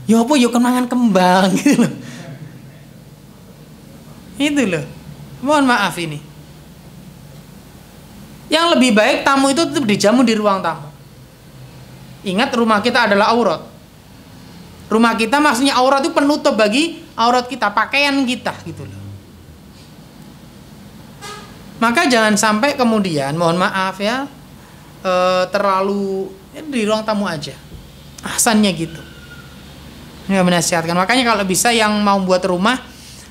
Speaker 1: Ya apa ya kenangan kembang gitu loh. Itu loh. Mohon maaf ini. Yang lebih baik tamu itu tetap dijamu di ruang tamu. Ingat, rumah kita adalah aurat. Rumah kita maksudnya aurat itu penutup bagi aurat kita, pakaian kita gitu loh. Maka jangan sampai kemudian, mohon maaf ya, terlalu di ruang tamu aja. Ahsannya gitu. Ini menasihatkan. Makanya kalau bisa yang mau buat rumah,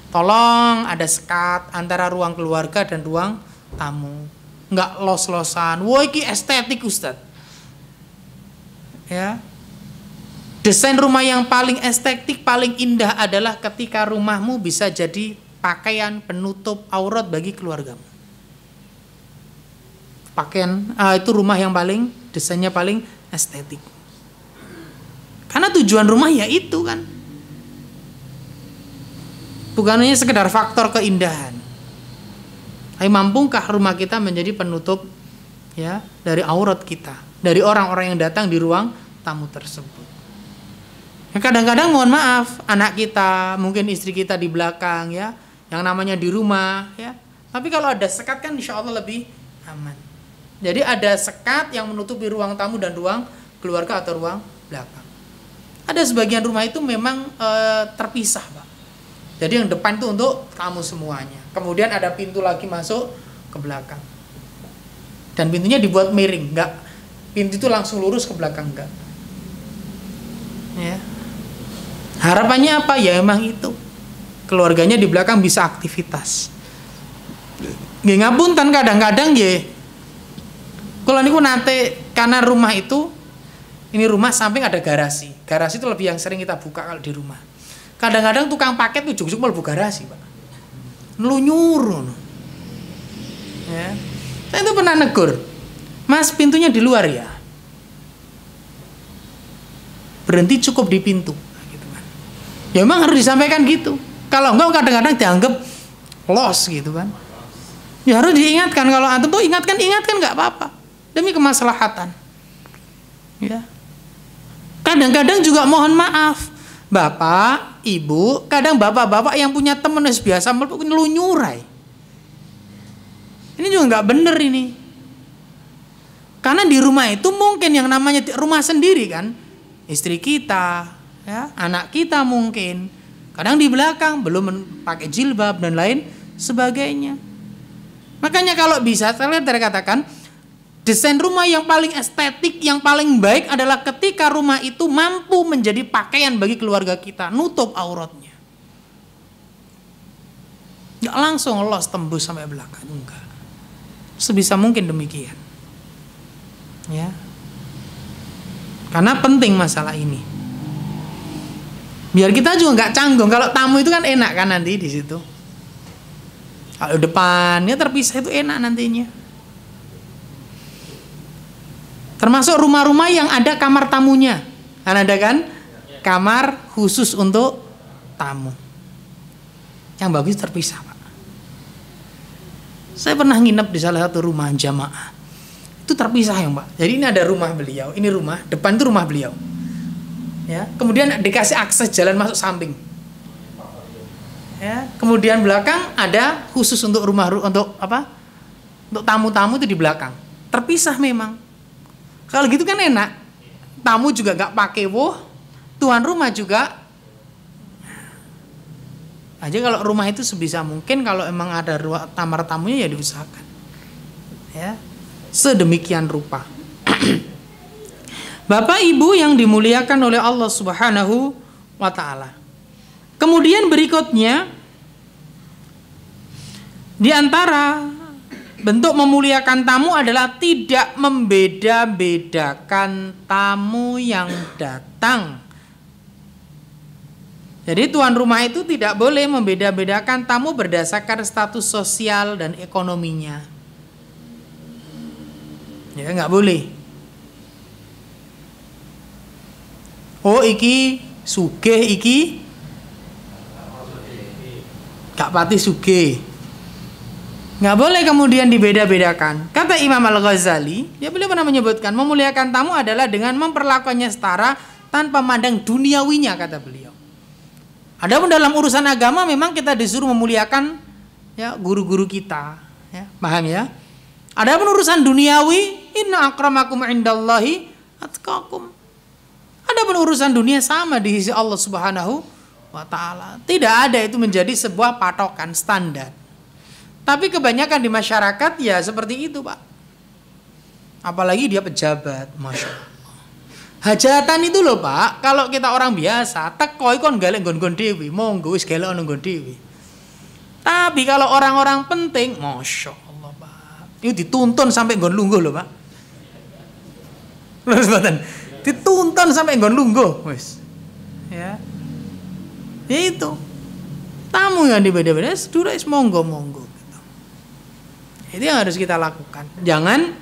Speaker 1: tolong ada sekat antara ruang keluarga dan ruang tamu. Enggak los-losan. Wah, ini estetik Ustadz. Ya. Desain rumah yang paling estetik, paling indah adalah ketika rumahmu bisa jadi pakaian penutup aurat bagi keluargamu. Pakaian itu rumah yang paling desainnya paling estetik. Karena tujuan rumah ya itu kan. Bukan hanya sekedar faktor keindahan. Tapi mampukah rumah kita menjadi penutup ya dari aurat kita, dari orang-orang yang datang di ruang tamu tersebut. Ya, kadang-kadang mohon maaf, anak kita, mungkin istri kita di belakang ya, yang namanya di rumah ya. Tapi kalau ada sekat kan insya Allah lebih aman. Jadi ada sekat yang menutupi ruang tamu dan ruang keluarga atau ruang belakang. Ada sebagian rumah itu memang terpisah, Pak. Jadi yang depan itu untuk tamu semuanya. Kemudian ada pintu lagi masuk ke belakang. Dan pintunya dibuat miring, enggak. Pintu itu langsung lurus ke belakang, enggak. Ya. Harapannya apa? Ya emang itu. Keluarganya di belakang bisa aktivitas. Nggih ngapunten kadang-kadang nggih. Kula niku nate karena rumah itu, ini rumah samping ada garasi. Garasi itu lebih yang sering kita buka kalau di rumah. Kadang-kadang tukang paket tuh juk-juk mlebu garasi, Pak. Nlunyur. Ya. Saya itu pernah negur. Mas, pintunya di luar ya? berhenti cukup di pintu gitu kan. Ya memang harus disampaikan gitu. Kalau enggak kadang-kadang dianggap los gitu kan. Ya harus diingatkan, kalau antum tuh ingatkan nggak apa-apa demi kemaslahatan. Ya. Kadang-kadang juga mohon maaf, bapak, ibu, kadang bapak-bapak yang punya temen biasa melunyurai. Ini juga nggak bener ini. Karena di rumah itu mungkin yang namanya rumah sendiri kan, istri kita, ya, anak kita mungkin. Kadang di belakang belum pakai jilbab dan lain sebagainya. Makanya kalau bisa, saya katakan desain rumah yang paling estetik, yang paling baik adalah ketika rumah itu mampu menjadi pakaian bagi keluarga kita, nutup auratnya. Nggak langsung los tembus sampai belakang, enggak. Sebisa mungkin demikian. Ya. Karena penting masalah ini. Biar kita juga nggak canggung. Kalau tamu itu kan enak kan nanti di situ. Kalau depannya terpisah itu enak nantinya. Termasuk rumah-rumah yang ada kamar tamunya. Kan ada kan? Kamar khusus untuk tamu. Yang bagus terpisah, Pak. Saya pernah nginep di salah satu rumah jamaah. Itu terpisah ya, Pak. Jadi ini ada rumah beliau, ini rumah, depan itu rumah beliau. Ya, kemudian dikasih akses jalan masuk samping. Ya, kemudian belakang ada khusus untuk rumah untuk apa? Untuk tamu-tamu itu di belakang. Terpisah memang. Kalau gitu kan enak. Tamu juga nggak pakai tuan rumah juga. Aja kalau rumah itu sebisa mungkin kalau emang ada kamar tamunya ya diusahakan. Ya. Sedemikian rupa. Bapak Ibu yang dimuliakan oleh Allah Subhanahu wa taala. Kemudian berikutnya di antara bentuk memuliakan tamu adalah tidak membeda-bedakan tamu yang datang. Jadi tuan rumah itu tidak boleh membeda-bedakan tamu berdasarkan status sosial dan ekonominya. Ya, nggak boleh. Oh, iki sugih, iki gak pati sugih. Nggak boleh kemudian dibeda-bedakan. Kata Imam Al-Ghazali, ya beliau pernah menyebutkan memuliakan tamu adalah dengan memperlakukannya setara tanpa mandang duniawinya, kata beliau. Adapun dalam urusan agama memang kita disuruh memuliakan ya guru-guru kita, ya, paham ya? Adapun urusan duniawi, inna akramakum indallahi atqakum. Adapun urusan dunia sama di sisi Allah Subhanahu wa taala. Tidak ada itu menjadi sebuah patokan standar. Tapi kebanyakan di masyarakat ya seperti itu, Pak. Apalagi dia pejabat, Masya Allah. Hajatan itu loh, Pak, kalau kita orang biasa teko iku kon galek nggon-nggon dhewe, monggo wis galek ono nggon dhewe. Tapi kalau orang-orang penting, Masya Allah, Pak, itu dituntun sampai nggon lungguh loh, Pak. Terus mboten dituntun sampai nggon lungguh wis. Ya. Ya itu. Tamu yang dibeda-beda, sedulur is monggo-monggo. Itu yang harus kita lakukan. Jangan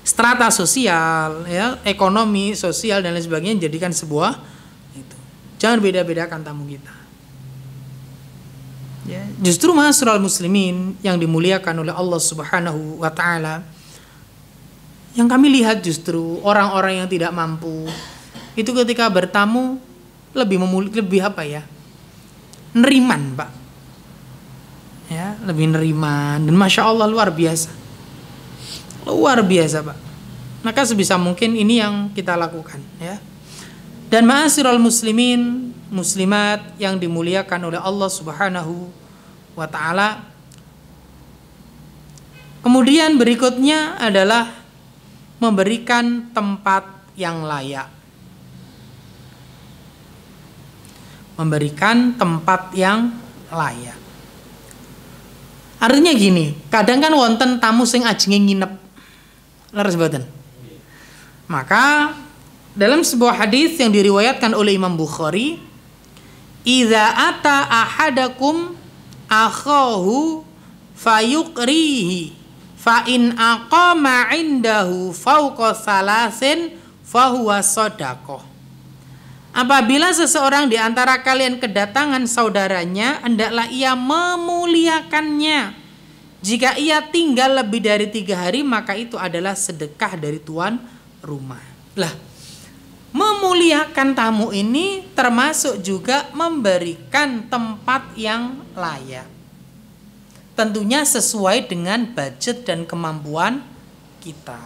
Speaker 1: strata sosial, ya, ekonomi, sosial dan lain sebagainya jadikan sebuah itu. Jangan beda-bedakan tamu kita. Ya, justru ma'asyiral muslimin yang dimuliakan oleh Allah Subhanahu wa taala. Yang kami lihat justru orang-orang yang tidak mampu itu ketika bertamu lebih apa ya? Neriman, Pak. Ya, lebih neriman dan Masya Allah luar biasa. Luar biasa, Pak. Maka sebisa mungkin ini yang kita lakukan, ya. Dan ma'asyiral muslimin, muslimat yang dimuliakan oleh Allah Subhanahu wa taala. Kemudian berikutnya adalah memberikan tempat yang layak. Memberikan tempat yang layak. Artinya gini, kadang kan wonten tamu sing ajenge nginep. Leres mboten? Maka dalam sebuah hadis yang diriwayatkan oleh Imam Bukhari, "Idza ata ahadakum akhahu fayuqrihi fa in aqama indahu fawqa salasin fahuwa shadaqah. Apabila seseorang di antara kalian kedatangan saudaranya, hendaklah ia memuliakannya. Jika ia tinggal lebih dari 3 hari, maka itu adalah sedekah dari tuan rumah. Lah, memuliakan tamu ini termasuk juga memberikan tempat yang layak. Tentunya sesuai dengan budget dan kemampuan kita.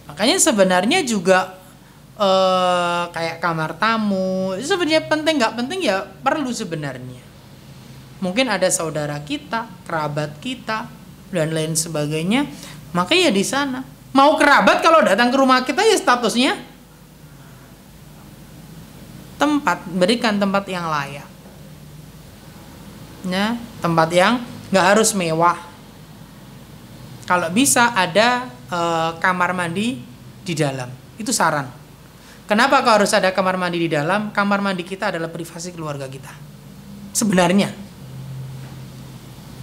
Speaker 1: Makanya sebenarnya juga kayak kamar tamu sebenarnya penting nggak penting ya perlu sebenarnya. Mungkin ada saudara kita, kerabat kita dan lain sebagainya, maka ya di sana. Mau kerabat kalau datang ke rumah kita ya statusnya tempat, berikan tempat yang layak. Ya, tempat yang nggak harus mewah. Kalau bisa ada kamar mandi di dalam, itu saran. Kenapa kok harus ada kamar mandi di dalam? Kamar mandi kita adalah privasi keluarga kita. Sebenarnya.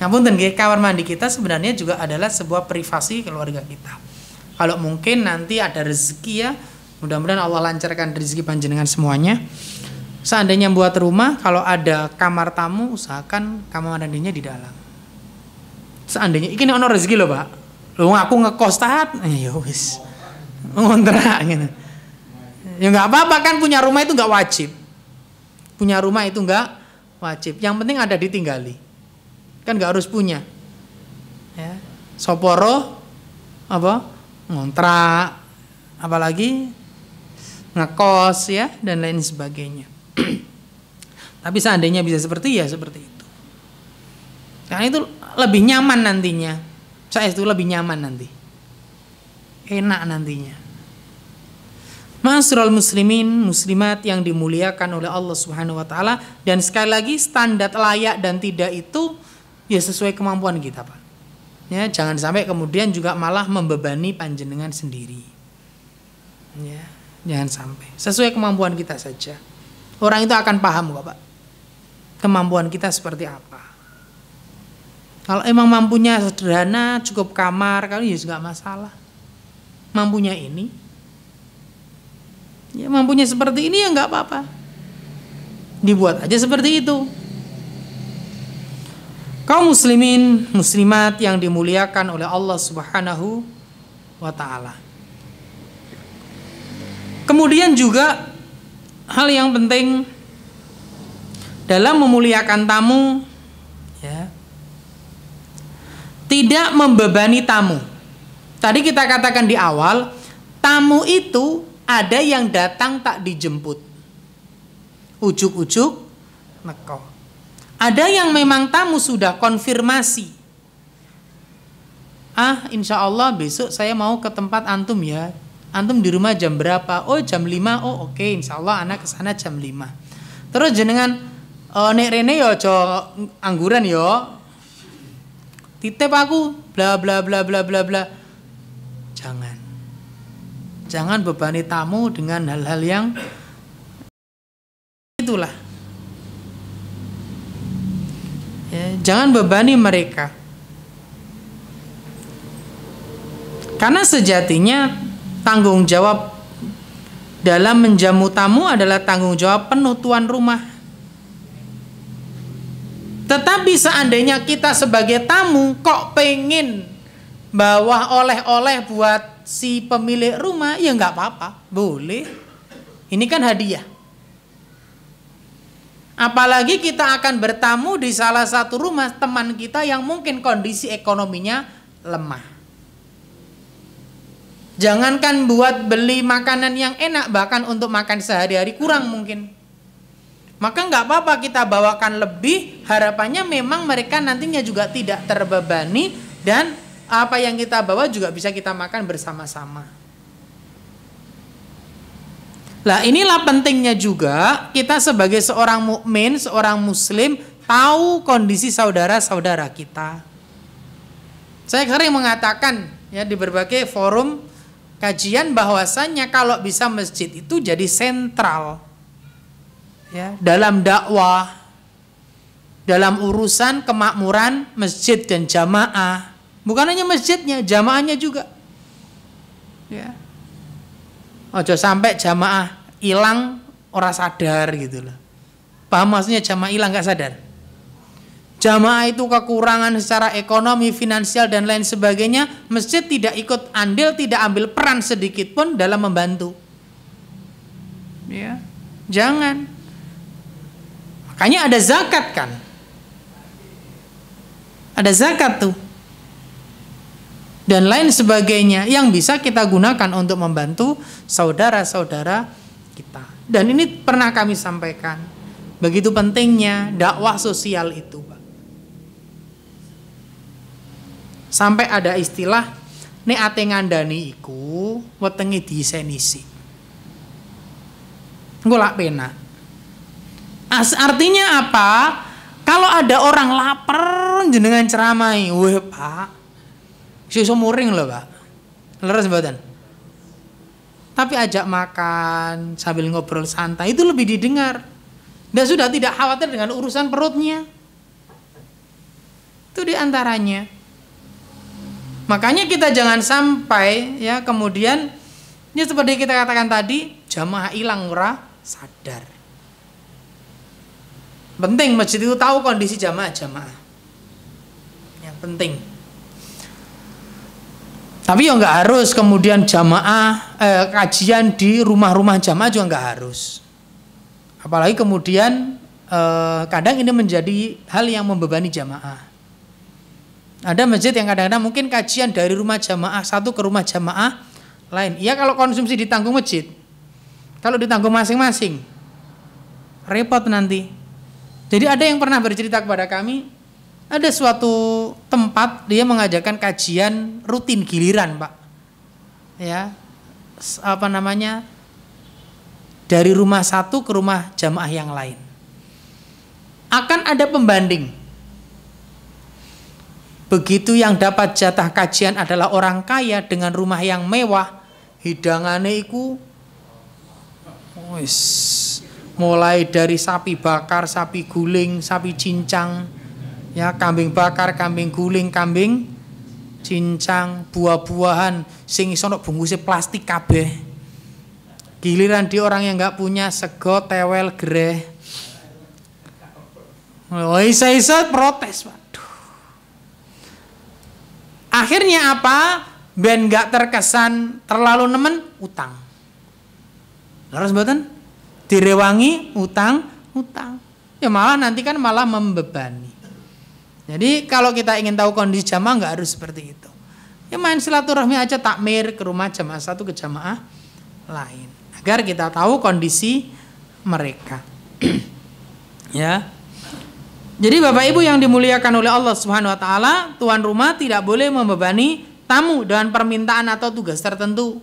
Speaker 1: Ngapunten nggih, kamar mandi kita sebenarnya juga adalah sebuah privasi keluarga kita. Kalau mungkin nanti ada rezeki ya, mudah-mudahan Allah lancarkan rezeki panjenengan semuanya. Seandainya buat rumah, kalau ada kamar tamu, usahakan kamar mandinya di dalam. Seandainya, ini ono rezeki loh Pak. Loh aku ngekos taat, ya wis. Ngontrak gitu. Ya nggak apa-apa kan, punya rumah itu nggak wajib. Punya rumah itu nggak wajib. Yang penting ada ditinggali. Kan nggak harus punya. Ya. Soporo apa? Ngontrak, apalagi ngekos ya dan lain sebagainya. Tapi seandainya bisa seperti ya seperti itu. Karena itu lebih nyaman nantinya. Saya itu lebih nyaman nanti. Enak nantinya. Ma'asyiral muslimin, muslimat yang dimuliakan oleh Allah Subhanahu wa taala, dan sekali lagi standar layak dan tidak itu ya sesuai kemampuan kita, Pak. Ya, jangan sampai kemudian juga malah membebani panjenengan sendiri. Ya, jangan sampai. Sesuai kemampuan kita saja. Orang itu akan paham kok, Pak. Kemampuan kita seperti apa. Kalau emang mampunya sederhana, cukup kamar, kalau ya juga masalah. Mampunya ini, ya mampunya seperti ini ya nggak apa-apa. Dibuat aja seperti itu. Kaum muslimin, muslimat yang dimuliakan oleh Allah Subhanahu wa taala. Kemudian juga hal yang penting dalam memuliakan tamu ya, tidak membebani tamu. Tadi kita katakan di awal, tamu itu ada yang datang tak dijemput, ujuk-ujuk neko. Ada yang memang tamu sudah konfirmasi, insya Allah besok saya mau ke tempat antum ya. Antum di rumah jam berapa? Oh jam 5. Oh oke, insya Allah anak kesana jam 5. Terus jenengan nek rene yo aja angguran yo, titip aku bla bla bla bla bla bla. Jangan bebani tamu dengan hal-hal yang itulah. Ya, jangan bebani mereka. Karena sejatinya tanggung jawab dalam menjamu tamu adalah tanggung jawab penuh tuan rumah. Tetapi seandainya kita sebagai tamu kok pengen bawa oleh-oleh buat si pemilik rumah, ya nggak apa-apa, boleh. Ini kan hadiah. Apalagi kita akan bertamu di salah satu rumah teman kita yang mungkin kondisi ekonominya lemah. Jangankan buat beli makanan yang enak, bahkan untuk makan sehari-hari kurang mungkin. Maka nggak apa-apa kita bawakan lebih, harapannya memang mereka nantinya juga tidak terbebani dan apa yang kita bawa juga bisa kita makan bersama-sama. Lah inilah pentingnya juga kita sebagai seorang mukmin, seorang muslim tahu kondisi saudara-saudara kita. Saya sering mengatakan ya di berbagai forum kajian bahwasannya kalau bisa masjid itu jadi sentral ya dalam dakwah, dalam urusan kemakmuran masjid dan jamaah. Bukan hanya masjidnya, jamaahnya juga. Ya. Ojo sampai jamaah hilang ora sadar gitu loh. Paham maksudnya jamaah hilang nggak sadar? Jamaah itu kekurangan secara ekonomi, finansial dan lain sebagainya, masjid tidak ikut andil, tidak ambil peran sedikit pun dalam membantu. Ya, jangan. Makanya ada zakat kan? Ada zakat tuh. Dan lain sebagainya yang bisa kita gunakan untuk membantu saudara-saudara kita. Dan ini pernah kami sampaikan. Begitu pentingnya dakwah sosial itu, Pak. Sampai ada istilah nek ate ngandani iku wetenge disenisi. Engko lak pena. Artinya apa? Kalau ada orang lapar jenengan ceramai, weh Pak. Iso muring loh, Pak. Leres mboten? Tapi ajak makan sambil ngobrol santai itu lebih didengar. Dan sudah tidak khawatir dengan urusan perutnya. Itu diantaranya. Makanya kita jangan sampai ya kemudian ya seperti kita katakan tadi, jamaah hilang ora sadar. Penting masjid itu tahu kondisi jamaah-jamaah. Yang penting. Tapi ya nggak harus kemudian jamaah kajian di rumah-rumah jamaah juga nggak harus. Apalagi kemudian kadang ini menjadi hal yang membebani jamaah. Ada masjid yang kadang-kadang mungkin kajian dari rumah jamaah satu ke rumah jamaah lain. Ya kalau konsumsi ditanggung masjid. Kalau ditanggung masing-masing repot nanti. Jadi ada yang pernah bercerita kepada kami, ada suatu tempat dia mengajarkan kajian rutin giliran, Pak. Ya. Apa namanya? Dari rumah satu ke rumah jamaah yang lain. Akan ada pembanding. Begitu yang dapat jatah kajian adalah orang kaya dengan rumah yang mewah, hidangannya iku mulai dari sapi bakar, sapi guling, sapi cincang, ya kambing bakar, kambing guling, kambing cincang, buah-buahan sing iso nek bungkusnya plastik kabeh. Giliran di orang yang nggak punya sego, tewel, gereh. Isa protes, Pak. Akhirnya apa? Ben gak terkesan terlalu nemen utang. Terus mboten direwangi utang. Ya malah nanti kan malah membebani. Jadi kalau kita ingin tahu kondisi jamaah nggak harus seperti itu. Ya main silaturahmi aja takmir ke rumah jamaah satu ke jamaah lain agar kita tahu kondisi mereka. Ya. Jadi Bapak Ibu yang dimuliakan oleh Allah Subhanahu wa taala, tuan rumah tidak boleh membebani tamu dengan permintaan atau tugas tertentu.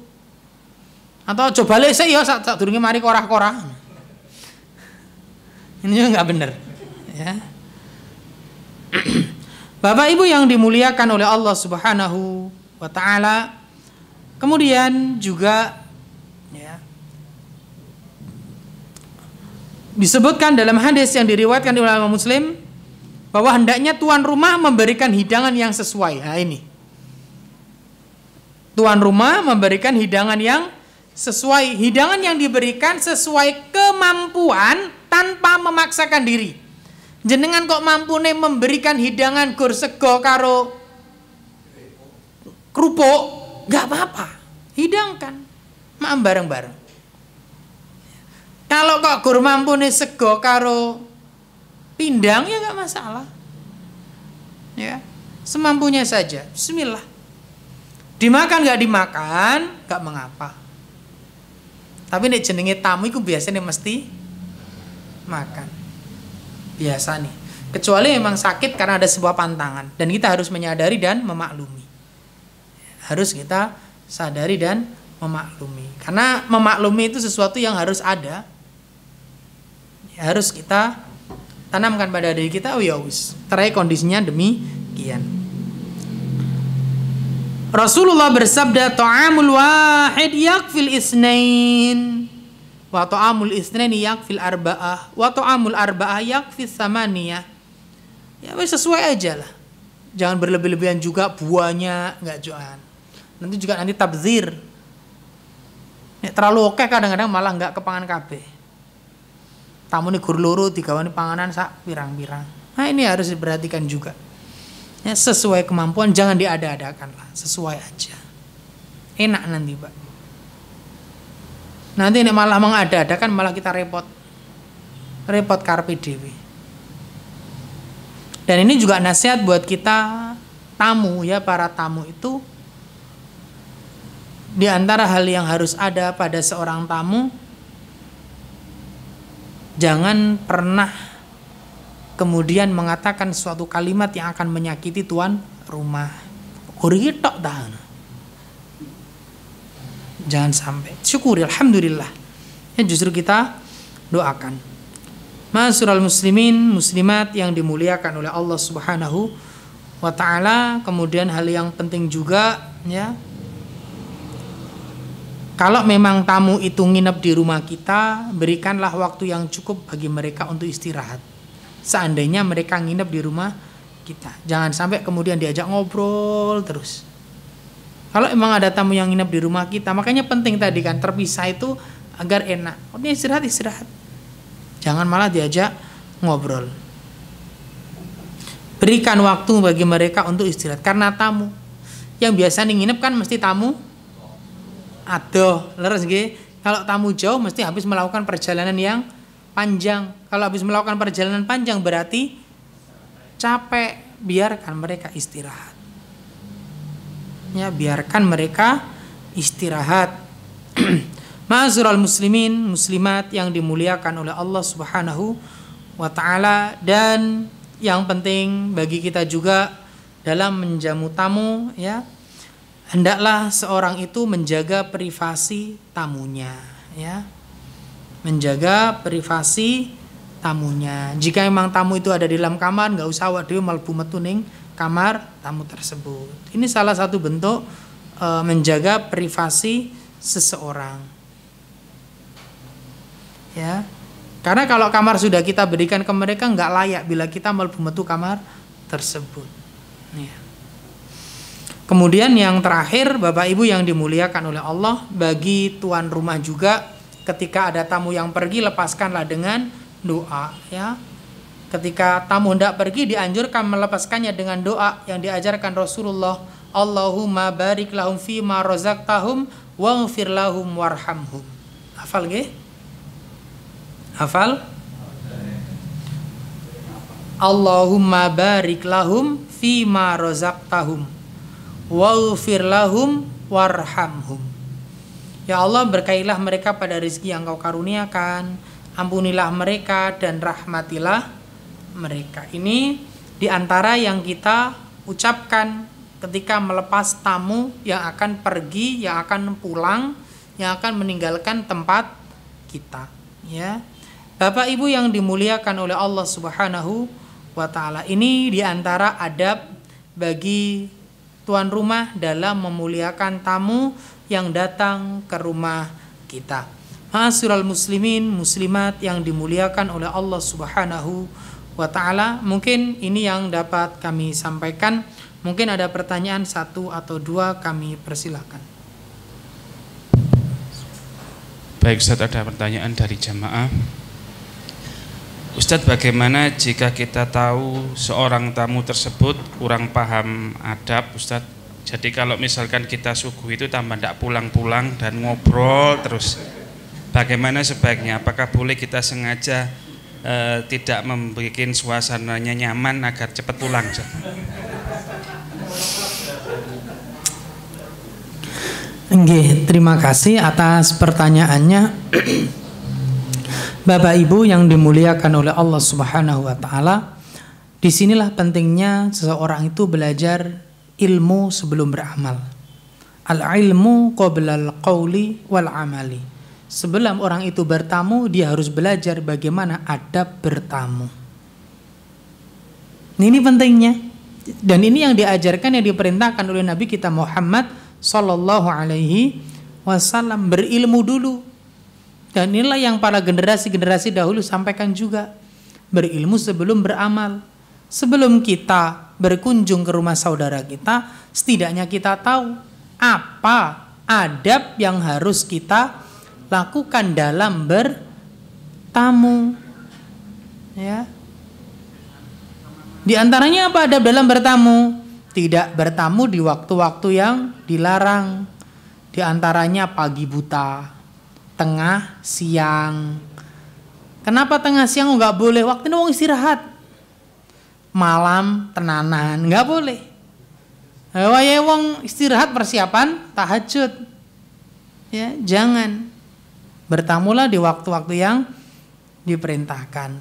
Speaker 1: Atau coba balik saya sak durunge mari korah-korah. Ini juga enggak benar, ya. Bapak Ibu yang dimuliakan oleh Allah Subhanahu wa taala, kemudian juga ya, disebutkan dalam hadis yang diriwayatkan oleh Imam Muslim bahwa hendaknya tuan rumah memberikan hidangan yang sesuai. Nah ini. Tuan rumah memberikan hidangan yang sesuai. Hidangan yang diberikan sesuai kemampuan tanpa memaksakan diri. Jenengan kok mampune memberikan hidangan gur sego karo kerupuk, gak apa-apa. Hidangkan. Maam bareng-bareng. Kalau kok gur mampune sego karo pindang ya nggak masalah, ya semampunya saja. Bismillah. Dimakan nggak dimakan nggak mengapa. Tapi nih jenenge tamu itu biasanya mesti makan. Biasa nih. Kecuali memang sakit karena ada sebuah pantangan dan kita harus menyadari dan memaklumi. Harus kita sadari dan memaklumi. Karena memaklumi itu sesuatu yang harus ada. Harus kita tanamkan pada diri kita, oh ya wis, terakhir kondisinya demikian. Rasulullah bersabda, ta'amul wahid yakfil isnain, wa ta'amul isnain yakfil arba'ah, wa ta'amul arba'ah yakfil samaniyah. Ya wis sesuai aja lah. Jangan berlebih-lebihan juga buahnya, enggak jangan. Nanti tabzir. Nek terlalu oke kadang-kadang malah nggak kepangan kabeh. Tamu ini gur loro digawani panganan sak pirang-pirang. Nah ini harus diperhatikan juga. Ya, sesuai kemampuan, jangan diada-adakan lah, sesuai aja. Enak nanti Pak. Nanti nek malah mengada-adakan malah kita repot karpe dewi. Dan ini juga nasihat buat kita tamu ya, para tamu itu di antara hal yang harus ada pada seorang tamu, jangan pernah kemudian mengatakan suatu kalimat yang akan menyakiti tuan rumah. Uritok dah. Jangan sampai. Syukuri, alhamdulillah. Ya justru kita doakan. Ma'asyiral muslimin, muslimat yang dimuliakan oleh Allah Subhanahu wa taala. Kemudian hal yang penting juga ya, kalau memang tamu itu nginep di rumah kita, berikanlah waktu yang cukup bagi mereka untuk istirahat. Seandainya mereka nginep di rumah kita, jangan sampai kemudian diajak ngobrol terus. Kalau emang ada tamu yang nginep di rumah kita, makanya penting tadi kan terpisah itu agar enak. Oh, ini istirahat. Jangan malah diajak ngobrol. Berikan waktu bagi mereka untuk istirahat, karena tamu yang biasa nginep kan mesti tamu adoh, leres nggih. Kalau tamu jauh mesti habis melakukan perjalanan yang panjang. Kalau habis melakukan perjalanan panjang berarti capek. Biarkan mereka istirahat. Ya, biarkan mereka istirahat. Ma'asyiral muslimin, muslimat yang dimuliakan oleh Allah Subhanahu wa taala, dan yang penting bagi kita juga dalam menjamu tamu ya, hendaklah seorang itu menjaga privasi tamunya ya. Menjaga privasi tamunya. Jika memang tamu itu ada di dalam kamar, nggak usah awak dhewe mlebu metu ning kamar tamu tersebut. Ini salah satu bentuk menjaga privasi seseorang. Ya. Karena kalau kamar sudah kita berikan ke mereka, nggak layak bila kita mlebu metu kamar tersebut. Ya. Kemudian yang terakhir, Bapak Ibu yang dimuliakan oleh Allah, bagi tuan rumah juga ketika ada tamu yang pergi, lepaskanlah dengan doa ya. Ketika tamu hendak pergi, dianjurkan melepaskannya dengan doa yang diajarkan Rasulullah. Allahumma barik lahum fima razaqtahum waghfir lahum warhamhum. Hafal nggih? Hafal? Allahumma barik lahum fima razaqtahum waghfir lahum warhamhum. Ya Allah, berkailah mereka pada rezeki yang Kau karuniakan, ampunilah mereka dan rahmatilah mereka. Ini diantara yang kita ucapkan ketika melepas tamu yang akan pergi, yang akan pulang, yang akan meninggalkan tempat kita ya. Bapak Ibu yang dimuliakan oleh Allah Subhanahu wa taala, ini diantara adab bagi tuan rumah dalam memuliakan tamu yang datang ke rumah kita. Ma'asyiral muslimin, muslimat yang dimuliakan oleh Allah Subhanahu wa taala, mungkin ini yang dapat kami sampaikan. Mungkin ada pertanyaan satu atau dua, kami persilahkan.
Speaker 3: Baik Ustaz, ada pertanyaan dari jamaah. Ustadz, bagaimana jika kita tahu seorang tamu tersebut kurang paham adab, Ustadz? Jadi kalau misalkan kita suguh itu tambah tidak pulang-pulang dan ngobrol terus, bagaimana sebaiknya? Apakah boleh kita sengaja tidak membuat suasananya nyaman agar cepat pulang, Ustadz?
Speaker 1: Nggih, terima kasih atas pertanyaannya. Bapak Ibu yang dimuliakan oleh Allah Subhanahu wa taala, disinilah pentingnya seseorang itu belajar ilmu sebelum beramal. Al-ilmu qabla al-qawli wal amali. Sebelum orang itu bertamu, dia harus belajar bagaimana adab bertamu. Ini pentingnya. Dan ini yang diajarkan, yang diperintahkan oleh Nabi kita Muhammad sallallahu alaihi wasallam, berilmu dulu. Dan inilah yang para generasi-generasi dahulu sampaikan juga. Berilmu sebelum beramal. Sebelum kita berkunjung ke rumah saudara kita, setidaknya kita tahu apa adab yang harus kita lakukan dalam bertamu. Ya. Di antaranya apa adab dalam bertamu? Tidak bertamu di waktu-waktu yang dilarang. Di antaranya pagi buta, tengah siang. Kenapa tengah siang nggak boleh? Waktu itu istirahat. Malam tenanan nggak boleh. Wayahe wong istirahat persiapan tahajud. Ya, jangan. Bertamulah di waktu-waktu yang diperintahkan.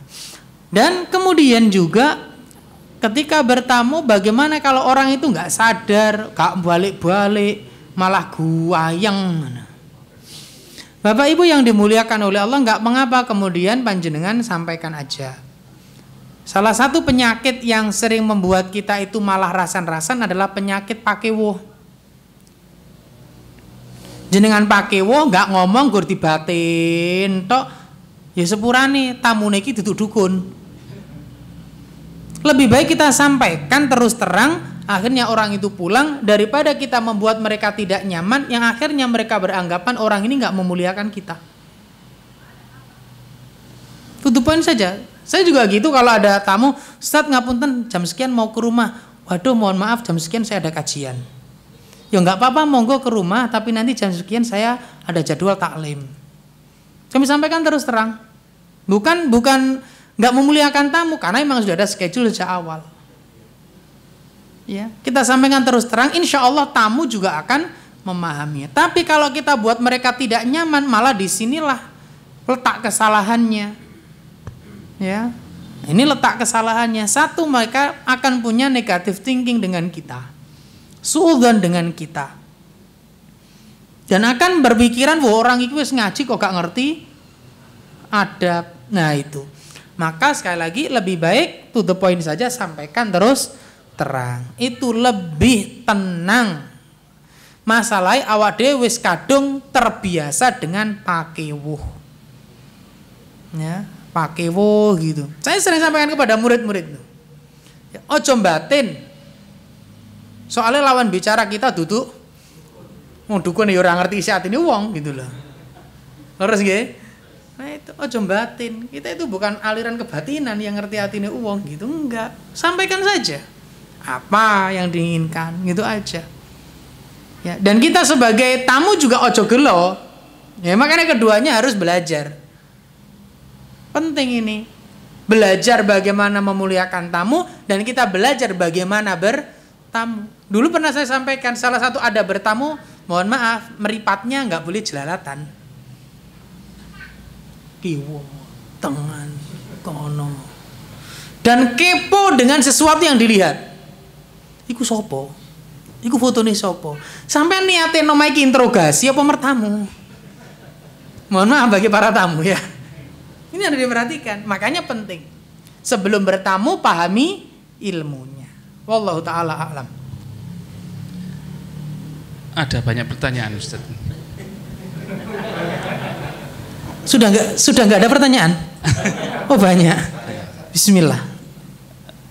Speaker 1: Dan kemudian juga ketika bertamu, bagaimana kalau orang itu nggak sadar, nggak balik-balik, malah guayang. Bapak Ibu yang dimuliakan oleh Allah, nggak mengapa kemudian panjenengan sampaikan aja. Salah satu penyakit yang sering membuat kita itu malah rasan-rasan adalah penyakit pakewo. Jenengan pakewo nggak ngomong gur dibatin tok, ya sepurane tamune iki duduk dukun. Lebih baik kita sampaikan terus terang, akhirnya orang itu pulang daripada kita membuat mereka tidak nyaman, yang akhirnya mereka beranggapan orang ini nggak memuliakan kita. Tutup poin saja. Saya juga gitu kalau ada tamu, Ustadz ngapunten jam sekian mau ke rumah. Waduh mohon maaf jam sekian saya ada kajian. Ya nggak apa-apa monggo ke rumah, tapi nanti jam sekian saya ada jadwal taklim. Kami sampaikan terus terang. Bukan nggak memuliakan tamu, karena memang sudah ada schedule sejak awal. Ya, kita sampaikan terus terang, insya Allah tamu juga akan memahaminya. Tapi kalau kita buat mereka tidak nyaman, malah disinilah letak kesalahannya. Ya, ini letak kesalahannya. Satu, mereka akan punya negative thinking dengan kita, suudzon dengan kita, dan akan berpikiran bahwa orang itu wis ngaji kok gak ngerti adab. Nah itu, maka sekali lagi lebih baik to the point saja, sampaikan terus terang. Itu lebih tenang. Masalahnya awak dhewe wis kadung terbiasa dengan pakewuh. Ya, pakewuh gitu. Saya sering sampaikan kepada murid-murid itu. Ya, ojo batin. Soalnya lawan bicara kita duduk mau dukun ya ora ngerti isi atine wong gitu loh. Leres nggih? Nah itu ojo batin. Kita itu bukan aliran kebatinan yang ngerti atine wong gitu, enggak. Sampaikan saja apa yang diinginkan, gitu aja. Ya, dan kita sebagai tamu juga ojo gelo. Ya, makanya keduanya harus belajar. Penting ini. Belajar bagaimana memuliakan tamu dan kita belajar bagaimana bertamu. Dulu pernah saya sampaikan salah satu ada bertamu, mohon maaf, meripatnya nggak boleh jelalatan. Kiwo, tangan, kono. Dan kepo dengan sesuatu yang dilihat. Iku sopo? Iku fotone sopo? Sampai niatin nomai interogasi apa mertamu? Mohon maaf bagi para tamu ya. Ini harus diperhatikan. Makanya penting. Sebelum bertamu pahami ilmunya. Wallahu taala a'lam.
Speaker 3: Ada banyak pertanyaan Ustaz.
Speaker 1: Sudah nggak ada pertanyaan? Oh banyak. Bismillah.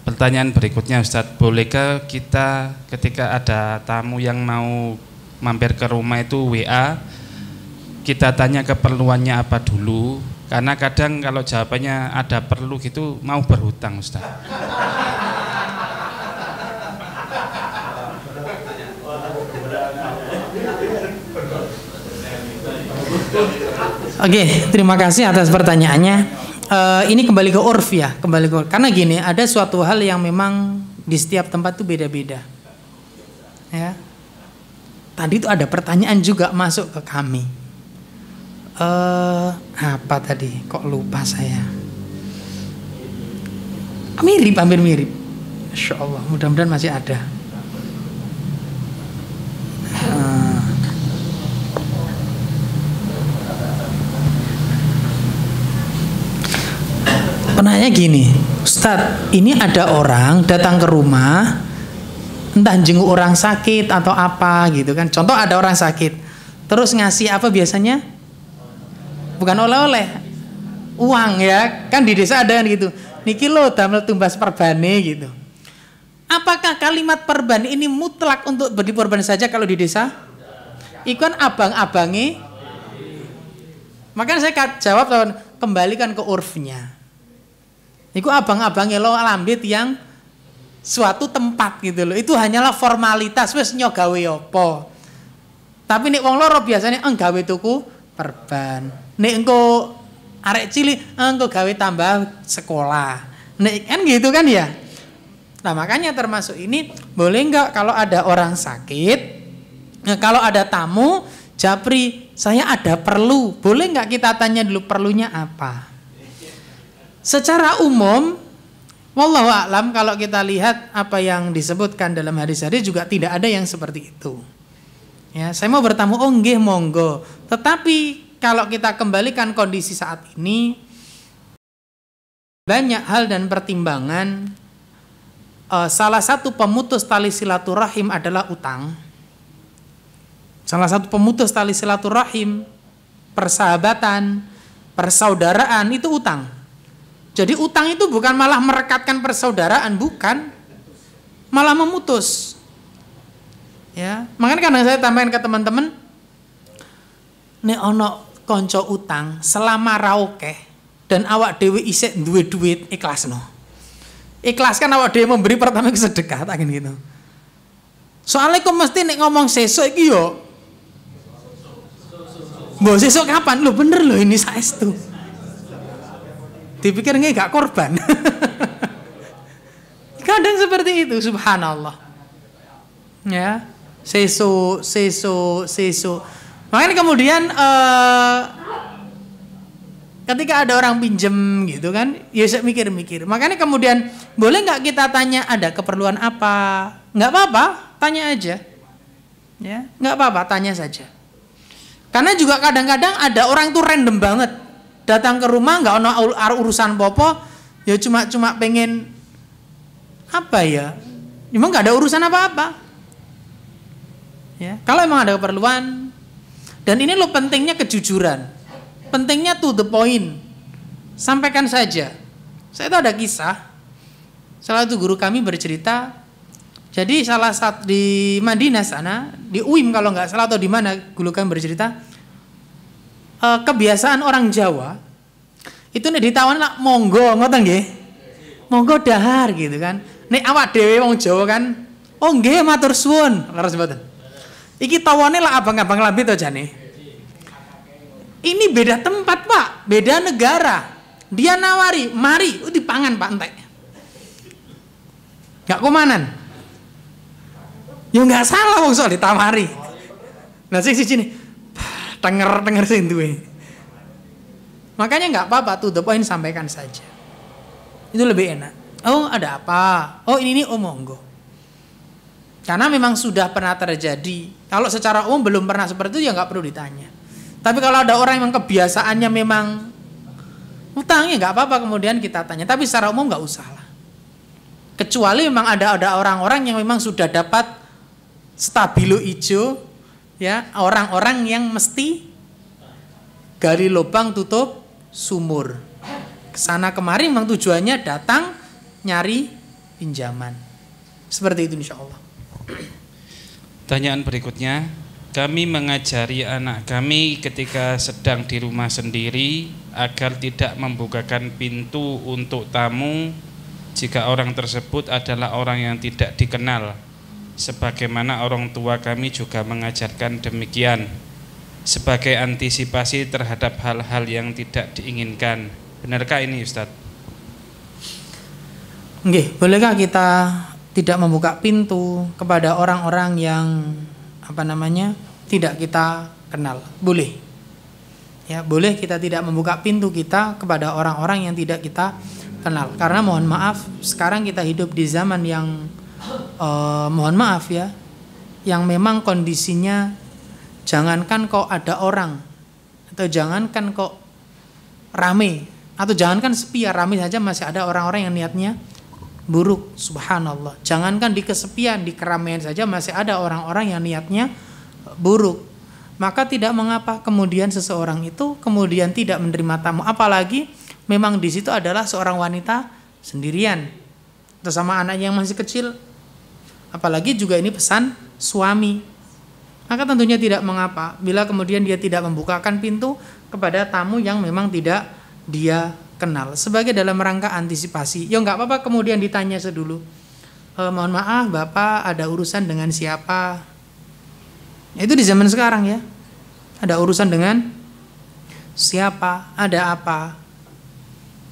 Speaker 3: Pertanyaan berikutnya Ustaz, bolehkah kita ketika ada tamu yang mau mampir ke rumah itu WA, kita tanya keperluannya apa dulu? Karena kadang kalau jawabannya ada perlu gitu mau berhutang Ustaz.
Speaker 1: Oke, terima kasih atas pertanyaannya. Ini kembali ke urf ya, karena gini, ada suatu hal yang memang di setiap tempat itu beda-beda. Ya. Tadi itu ada pertanyaan juga masuk ke kami. Apa tadi? Kok lupa saya? Mirip, hampir mirip. Insya Allah, mudah-mudahan masih ada. Penanya gini, Ustadz, ini ada orang datang ke rumah, entah jenguk orang sakit atau apa gitu kan. Contoh ada orang sakit, terus ngasih apa biasanya? Bukan oleh-oleh, uang ya, kan di desa ada kan gitu. Niki lo damel tumbas perbane gitu. Apakah kalimat perban ini mutlak untuk beri perban saja kalau di desa? Ikon abang-abangi. Makanya saya jawab kembalikan ke urfnya. Iku abang-abangnya lo lambit yang suatu tempat gitu loh. Itu hanyalah formalitas wis nyogawe apa. Tapi nek wong loro biasanya gawe tuku perban. Nek engko arek cilik engko gawe tambah sekolah. Nek kan gitu kan ya. Nah, makanya termasuk ini boleh enggak kalau ada orang sakit, kalau ada tamu, Japri, saya ada perlu. Boleh enggak kita tanya dulu perlunya apa? Secara umum, wallahu a'lam, kalau kita lihat apa yang disebutkan dalam hadis-hadis juga tidak ada yang seperti itu. Ya, saya mau bertamu, oh nggih monggo. Tetapi kalau kita kembalikan kondisi saat ini, banyak hal dan pertimbangan. Salah satu pemutus tali silaturahim adalah utang. Salah satu pemutus tali silaturahim, persahabatan, persaudaraan itu utang. Jadi utang itu bukan malah merekatkan persaudaraan, bukan, malah memutus. Ya, makanya kadang saya tambahin ke teman-teman, nek ono konco utang selama raokeh dan awak dewi isek duwe duit, ikhlasno. Ikhlaskan awak dewi memberi pertama sedekah, tak gitu. Soalnya kok mesti nek ngomong sesuk iki yo. Mbok sesuk kapan? Lho bener lho ini saestu. Dipikir gak korban. Kadang seperti itu, subhanallah. Ya, sesuk. Makanya kemudian ketika ada orang pinjem gitu kan, ya saya mikir-mikir. Makanya kemudian boleh nggak kita tanya ada keperluan apa? Nggak apa-apa, tanya aja. Ya, nggak apa-apa, tanya saja. Karena juga kadang-kadang ada orang tuh random banget. Datang ke rumah nggak ono urusan popo, ya cuma pengen apa ya? Emang nggak ada urusan apa-apa. Ya, kalau emang ada keperluan, dan ini lo pentingnya kejujuran, pentingnya to the point, sampaikan saja. Saya itu ada kisah, salah satu guru kami bercerita, jadi salah satu di Madinah sana, di UIM kalau nggak salah atau di mana guru kami bercerita. Kebiasaan orang Jawa itu nek ditawan lah monggo ngoten nggih. Monggo dahar gitu kan. Nek awak dhewe wong Jawa kan, oh nggih matur suwun, leres mboten. Iki tawane lah abang-abang lambe to jane. Ini beda tempat, Pak, beda negara. Dia nawari, mari dipangan Pak entek. Gak komanan. Ya enggak salah wong soal ditawari. Nah sini denger sing duwe. Makanya nggak apa-apa, to the point, sampaikan saja. Itu lebih enak. Oh ada apa? Oh ini oh monggo. Karena memang sudah pernah terjadi. Kalau secara umum belum pernah seperti itu ya nggak perlu ditanya. Tapi kalau ada orang yang kebiasaannya memang utangnya nggak apa-apa kemudian kita tanya. Tapi secara umum nggak usah lah. Kecuali memang ada orang-orang yang memang sudah dapat stabilo ijo. Ya, orang-orang yang mesti gali lubang tutup sumur. Kesana kemari memang tujuannya datang nyari pinjaman. Seperti itu insya Allah.
Speaker 3: Pertanyaan berikutnya, kami mengajari anak kami ketika sedang di rumah sendiri agar tidak membukakan pintu untuk tamu jika orang tersebut adalah orang yang tidak dikenal. Sebagaimana orang tua kami juga mengajarkan demikian sebagai antisipasi terhadap hal-hal yang tidak diinginkan. Benarkah ini Ustadz?
Speaker 1: Nggih, bolehkah kita tidak membuka pintu kepada orang-orang yang tidak kita kenal? Boleh. Ya, boleh kita tidak membuka pintu kita kepada orang-orang yang tidak kita kenal. Karena mohon maaf, sekarang kita hidup di zaman yang mohon maaf ya, yang memang kondisinya jangankan kok ada orang, atau jangankan kok rame, atau jangankan sepi ya, rame saja masih ada orang-orang yang niatnya buruk. Subhanallah. Jangankan di kesepian, di keramaian saja masih ada orang-orang yang niatnya buruk. Maka tidak mengapa kemudian seseorang itu kemudian tidak menerima tamu, apalagi memang di situ adalah seorang wanita sendirian bersama anaknya yang masih kecil. Apalagi juga ini pesan suami. maka tentunya tidak mengapa bila kemudian dia tidak membukakan pintu kepada tamu yang memang tidak dia kenal, sebagai dalam rangka antisipasi. Ya nggak apa-apa kemudian ditanya sedulu, mohon maaf Bapak ada urusan dengan siapa? Itu di zaman sekarang ya, ada urusan dengan siapa, ada apa?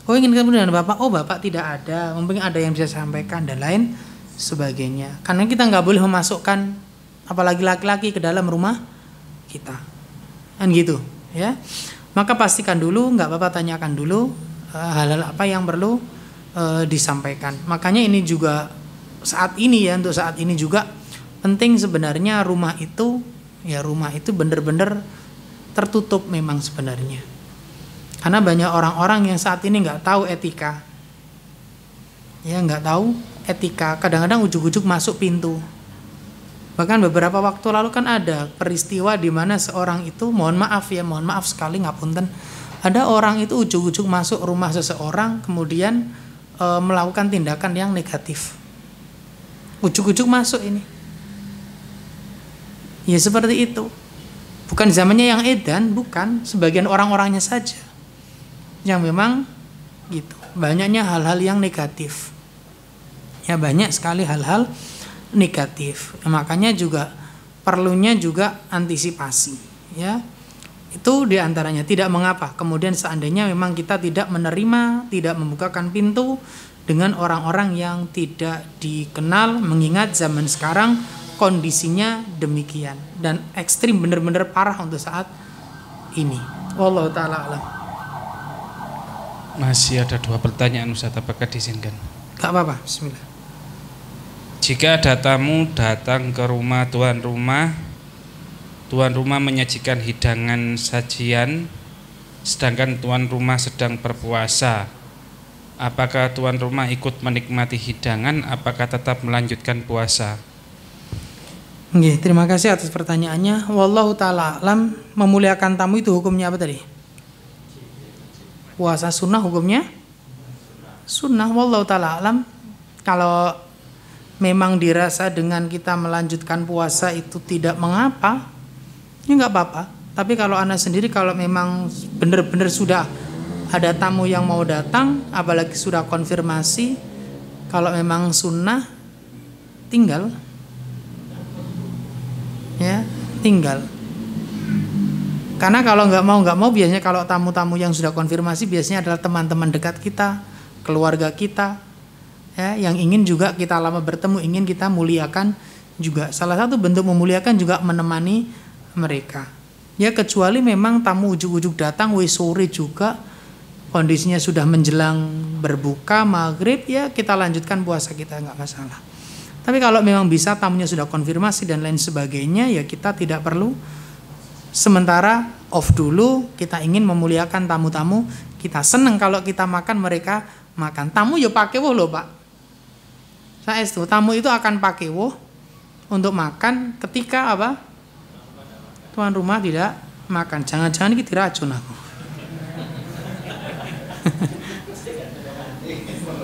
Speaker 1: Oh ingin ketemu dengan Bapak, oh Bapak tidak ada, mungkin ada yang bisa sampaikan dan lain sebagainya. Karena kita nggak boleh memasukkan apalagi laki-laki ke dalam rumah kita, kan gitu ya. Maka pastikan dulu, nggak apa-apa tanyakan dulu hal-hal apa yang perlu disampaikan. Makanya ini juga saat ini ya, untuk saat ini juga penting sebenarnya rumah itu benar-benar tertutup memang sebenarnya. Karena banyak orang-orang yang saat ini nggak tahu etika, ya nggak tahu etika. Kadang-kadang ujuk-ujuk masuk pintu. Bahkan beberapa waktu lalu kan ada peristiwa di mana seorang itu, mohon maaf sekali ngapunten, ada orang itu ujuk-ujuk masuk rumah seseorang kemudian melakukan tindakan yang negatif. Ujuk-ujuk masuk ini. Ya seperti itu. Bukan zamannya yang edan, bukan, sebagian orang-orangnya saja yang memang gitu. Banyaknya hal-hal yang negatif. Ya banyak sekali hal-hal negatif. Makanya juga perlunya juga antisipasi, ya. Itu diantaranya. Tidak mengapa kemudian seandainya memang kita tidak menerima, tidak membukakan pintu dengan orang-orang yang tidak dikenal, mengingat zaman sekarang kondisinya demikian dan ekstrim, benar-benar parah untuk saat ini. Wallahu taala alam.
Speaker 3: Masih ada 2 pertanyaan Ustaz, apakah diizinkan?
Speaker 1: Gak apa-apa, bismillah.
Speaker 3: Jika ada tamu datang ke rumah tuan rumah menyajikan hidangan sajian, sedangkan tuan rumah sedang berpuasa, apakah tuan rumah ikut menikmati hidangan, apakah tetap melanjutkan puasa?
Speaker 1: Oke, terima kasih atas pertanyaannya. Wallahu ta'ala alam, memuliakan tamu itu hukumnya apa tadi? Puasa sunnah hukumnya? Sunnah, wallahu ta'ala alam. Kalau memang dirasa dengan kita melanjutkan puasa itu tidak mengapa, ya nggak apa-apa. Tapi kalau Anda sendiri, kalau memang benar-benar sudah ada tamu yang mau datang, apalagi sudah konfirmasi, kalau memang sunnah, tinggal. Ya, tinggal. Karena kalau nggak mau biasanya kalau tamu-tamu yang sudah konfirmasi biasanya adalah teman-teman dekat kita, keluarga kita, ya, yang ingin juga kita lama bertemu, ingin kita muliakan juga. Salah satu bentuk memuliakan juga menemani mereka. Ya kecuali memang tamu ujuk-ujuk datang sore juga, kondisinya sudah menjelang berbuka maghrib, ya kita lanjutkan puasa kita, nggak masalah. Tapi kalau memang bisa tamunya sudah konfirmasi dan lain sebagainya, ya kita tidak perlu sementara off dulu. Kita ingin memuliakan tamu-tamu, kita seneng kalau kita makan mereka makan. Tamu ya pakai woh loh Pak. Saya itu tamu itu akan pakai woh untuk makan ketika apa? Tuan rumah tidak makan. Jangan-jangan ini diracun aku.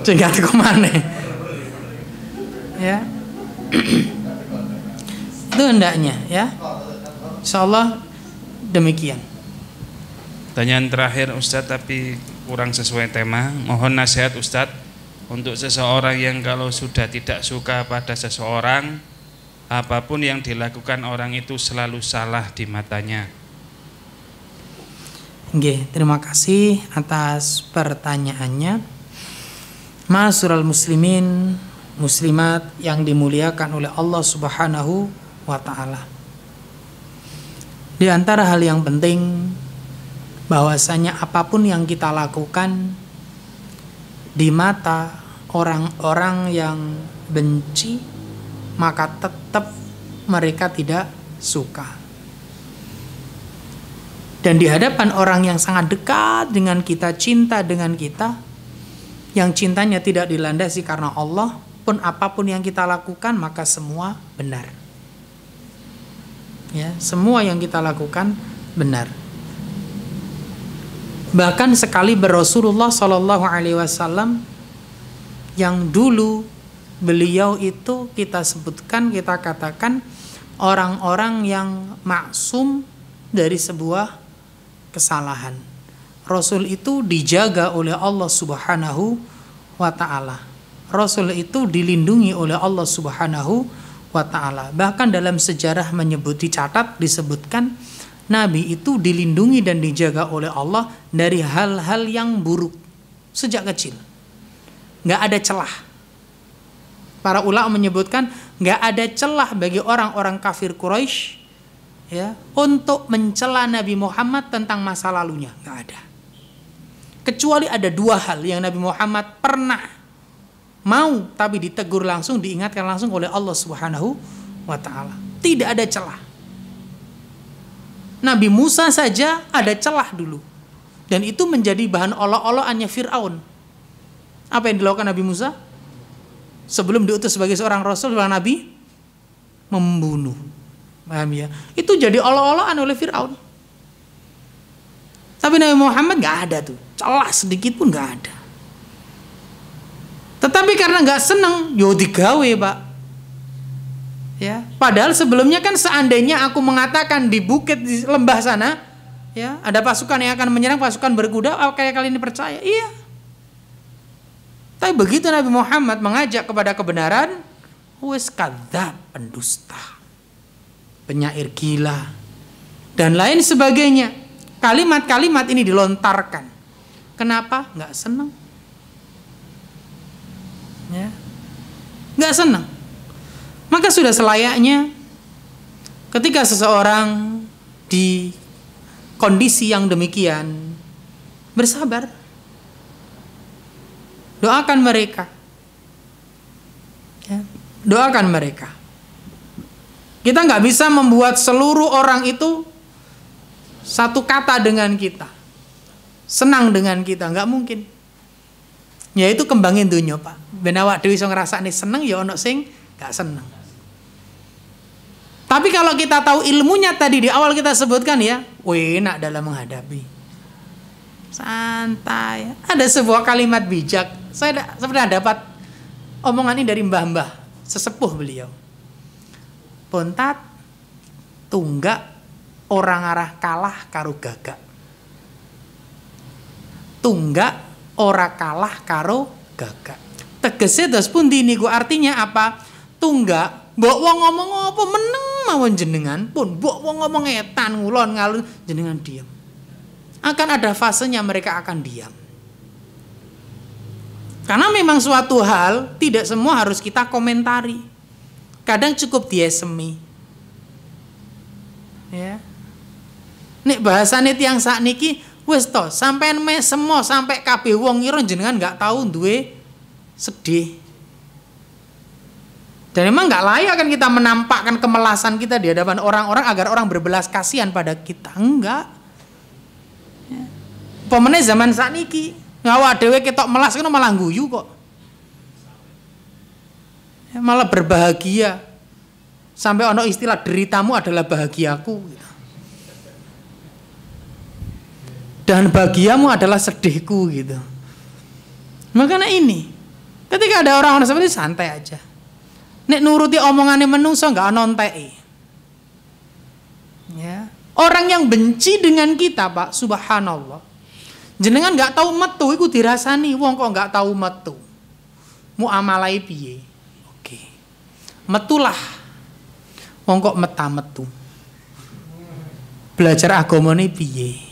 Speaker 1: Jangan kemana? Ya. Itu hendaknya ya. Insyaallah demikian.
Speaker 3: Pertanyaan terakhir Ustadz, tapi kurang sesuai tema. Mohon nasihat Ustadz untuk seseorang yang kalau sudah tidak suka pada seseorang, apapun yang dilakukan orang itu selalu salah di matanya.
Speaker 1: Oke, terima kasih atas pertanyaannya. Ma'asyiral muslimin, muslimat yang dimuliakan oleh Allah Subhanahu wa taala. Di antara hal yang penting bahwasanya apapun yang kita lakukan di mata orang-orang yang benci, maka tetap mereka tidak suka. Dan di hadapan orang yang sangat dekat dengan kita, cinta dengan kita, yang cintanya tidak dilandasi karena Allah, pun apapun yang kita lakukan maka semua benar. Ya, semua yang kita lakukan benar. Bahkan sekali Rasulullah Shallallahu Alaihi Wasallam yang dulu beliau itu kita sebutkan, kita katakan orang-orang yang maksum dari sebuah kesalahan. Rasul itu dijaga oleh Allah Subhanahu wa ta'ala. Rasul itu dilindungi oleh Allah Subhanahu wa ta'ala. Bahkan dalam sejarah dicatat, disebutkan Nabi itu dilindungi dan dijaga oleh Allah dari hal-hal yang buruk sejak kecil. Nggak ada celah. Para ulama menyebutkan nggak ada celah bagi orang-orang kafir Quraisy, ya, untuk mencela Nabi Muhammad tentang masa lalunya. Nggak ada. Kecuali ada dua hal yang Nabi Muhammad pernah mau tapi ditegur langsung, diingatkan langsung oleh Allah Subhanahu wa ta'ala. Tidak ada celah. Nabi Musa saja ada celah dulu, dan itu menjadi bahan olok-olokannya Fir'aun. Apa yang dilakukan Nabi Musa? Sebelum diutus sebagai seorang rasul, seorang nabi, membunuh. Paham ya? Itu jadi olok-olokan oleh Fir'aun. Tapi Nabi Muhammad nggak ada tuh, celah sedikit pun nggak ada. Tetapi karena nggak seneng, yo digawe, Pak. Ya, padahal sebelumnya kan seandainya aku mengatakan di bukit di lembah sana, ya, ada pasukan yang akan menyerang, pasukan berkuda, kayak kali ini percaya? Iya. Tapi begitu Nabi Muhammad mengajak kepada kebenaran, wes kadzab, pendusta, penyair gila, dan lain sebagainya. Kalimat-kalimat ini dilontarkan. Kenapa? Nggak senang. Ya, nggak senang. Maka sudah selayaknya ketika seseorang di kondisi yang demikian, bersabar. Doakan mereka. Ya, doakan mereka. Kita nggak bisa membuat seluruh orang itu satu kata dengan kita, senang dengan kita, nggak mungkin. Ya itu kembangin dunia, Pak. Ben awak dhewe iso ngrasakne seneng, ya ono sing gak seneng. Tapi kalau kita tahu ilmunya tadi di awal kita sebutkan, ya, enak dalam menghadapi. Santai. Ada sebuah kalimat bijak. Saya pernah dapat omongan ini dari mbah-mbah, sesepuh beliau. Pontat tunggak orang arah kalah karo gagak. Tunggak ora kalah karo gagak. Tegese dos pundi niku, artinya apa? Tunggak mbok wong ngomong apa meneng mawon jenengan pun, mbok wong ngomong etan ngulon ngalun jenengan diam. Akan ada fasenya mereka akan diam. Karena memang suatu hal tidak semua harus kita komentari. Kadang cukup diesemi. Ya. Nek bahasane tiyang sakniki wis to, sampean semua sampai kabeh wong ngira jenengan nggak tahu duwe sedih. Dan memang nggak layak kan kita menampakkan kemelasan kita di hadapan orang-orang agar orang berbelas kasihan pada kita. Enggak. Ya. Pemene zaman sakniki, ngawak dhewe ketok melas kan malah guyu kok. Ya, malah berbahagia. Sampai ono istilah deritamu adalah bahagiaku gitu. Dan bahagiamu adalah sedihku gitu. Makanya ini, ketika ada orang-orang seperti itu, santai aja. Nek nuruti omongannya menungso nggak nontei. Ya. Orang yang benci dengan kita, Pak, subhanallah. Jenengan nggak tahu metu, iku dirasani. Wong kok nggak tahu metu. Muamalai piye? Oke. Metulah. Wong kok metu. Belajar agamane piye?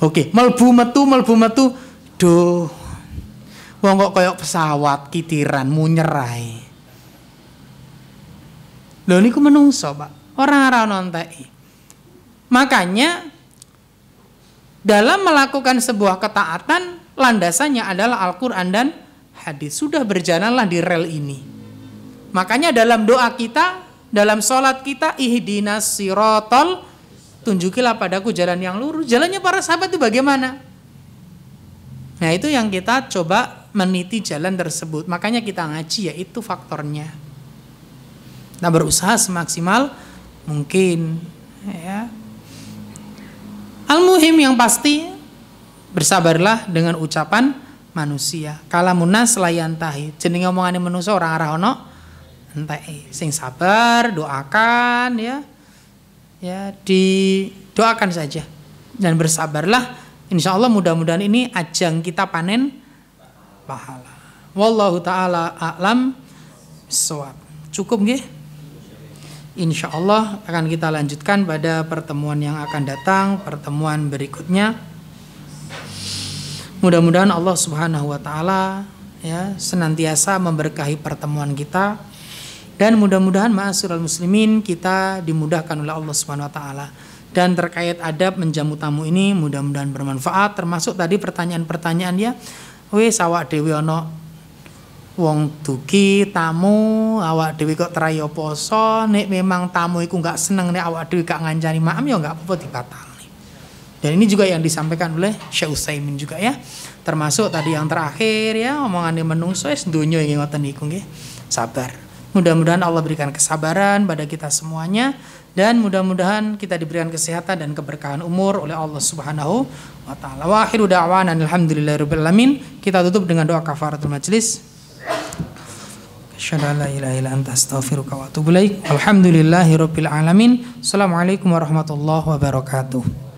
Speaker 1: Oke, melbu metu. Duh. Wong kok kayak pesawat kitiran munyerai. Lho niku menungso, Pak. Orang ora nontai. Makanya dalam melakukan sebuah ketaatan landasannya adalah Al-Qur'an dan hadis. Sudah berjalanlah di rel ini. Makanya dalam doa kita, dalam sholat kita, ihdinas sirotol, tunjukilah padaku jalan yang lurus. Jalannya para sahabat itu bagaimana? Nah itu yang kita coba meniti jalan tersebut. Makanya kita ngaji, ya itu faktornya. Kita berusaha semaksimal mungkin, ya. Al-muhim yang pasti bersabarlah dengan ucapan manusia. Kalamunas layantahi. Jenenge omongane manusia orang arah ono entek. Sing sabar, doakan ya. Ya, didoakan saja dan bersabarlah. Insya Allah mudah-mudahan ini ajang kita panen pahala. Wallahu taala a'lam bissawab. Cukup nggih? Insya Allah akan kita lanjutkan pada pertemuan yang akan datang, pertemuan berikutnya. Mudah-mudahan Allah Subhanahu wa taala ya senantiasa memberkahi pertemuan kita, dan mudah-mudahan ma'asyiral muslimin kita dimudahkan oleh Allah Subhanahu wa taala. Dan terkait adab menjamu tamu ini mudah-mudahan bermanfaat, termasuk tadi pertanyaan-pertanyaan ya. Wis awak dhewe ana wong dugi tamu, awak dhewe kok trayo poso, nek memang tamu iku enggak seneng nek awak dhewe gak ngancani maam ya enggak apa-apa dibatalne. Dan ini juga yang disampaikan oleh Syekh Utsaimin juga ya. Termasuk tadi yang terakhir ya, omongane menungso wis donya iki ngoten niku nggih. Sabar. Mudah-mudahan Allah berikan kesabaran pada kita semuanya, dan mudah-mudahan kita diberikan kesehatan dan keberkahan umur oleh Allah Subhanahu wa taala. Wa akhiru da'wana alhamdulillahirabbil alamin. Kita tutup dengan doa kafaratul majelis. Asyhadu an la ilaha illa anta astaghfiruka wa atubu ilaik. Alhamdulillahirabbil alamin. Assalamualaikum warahmatullahi wabarakatuh.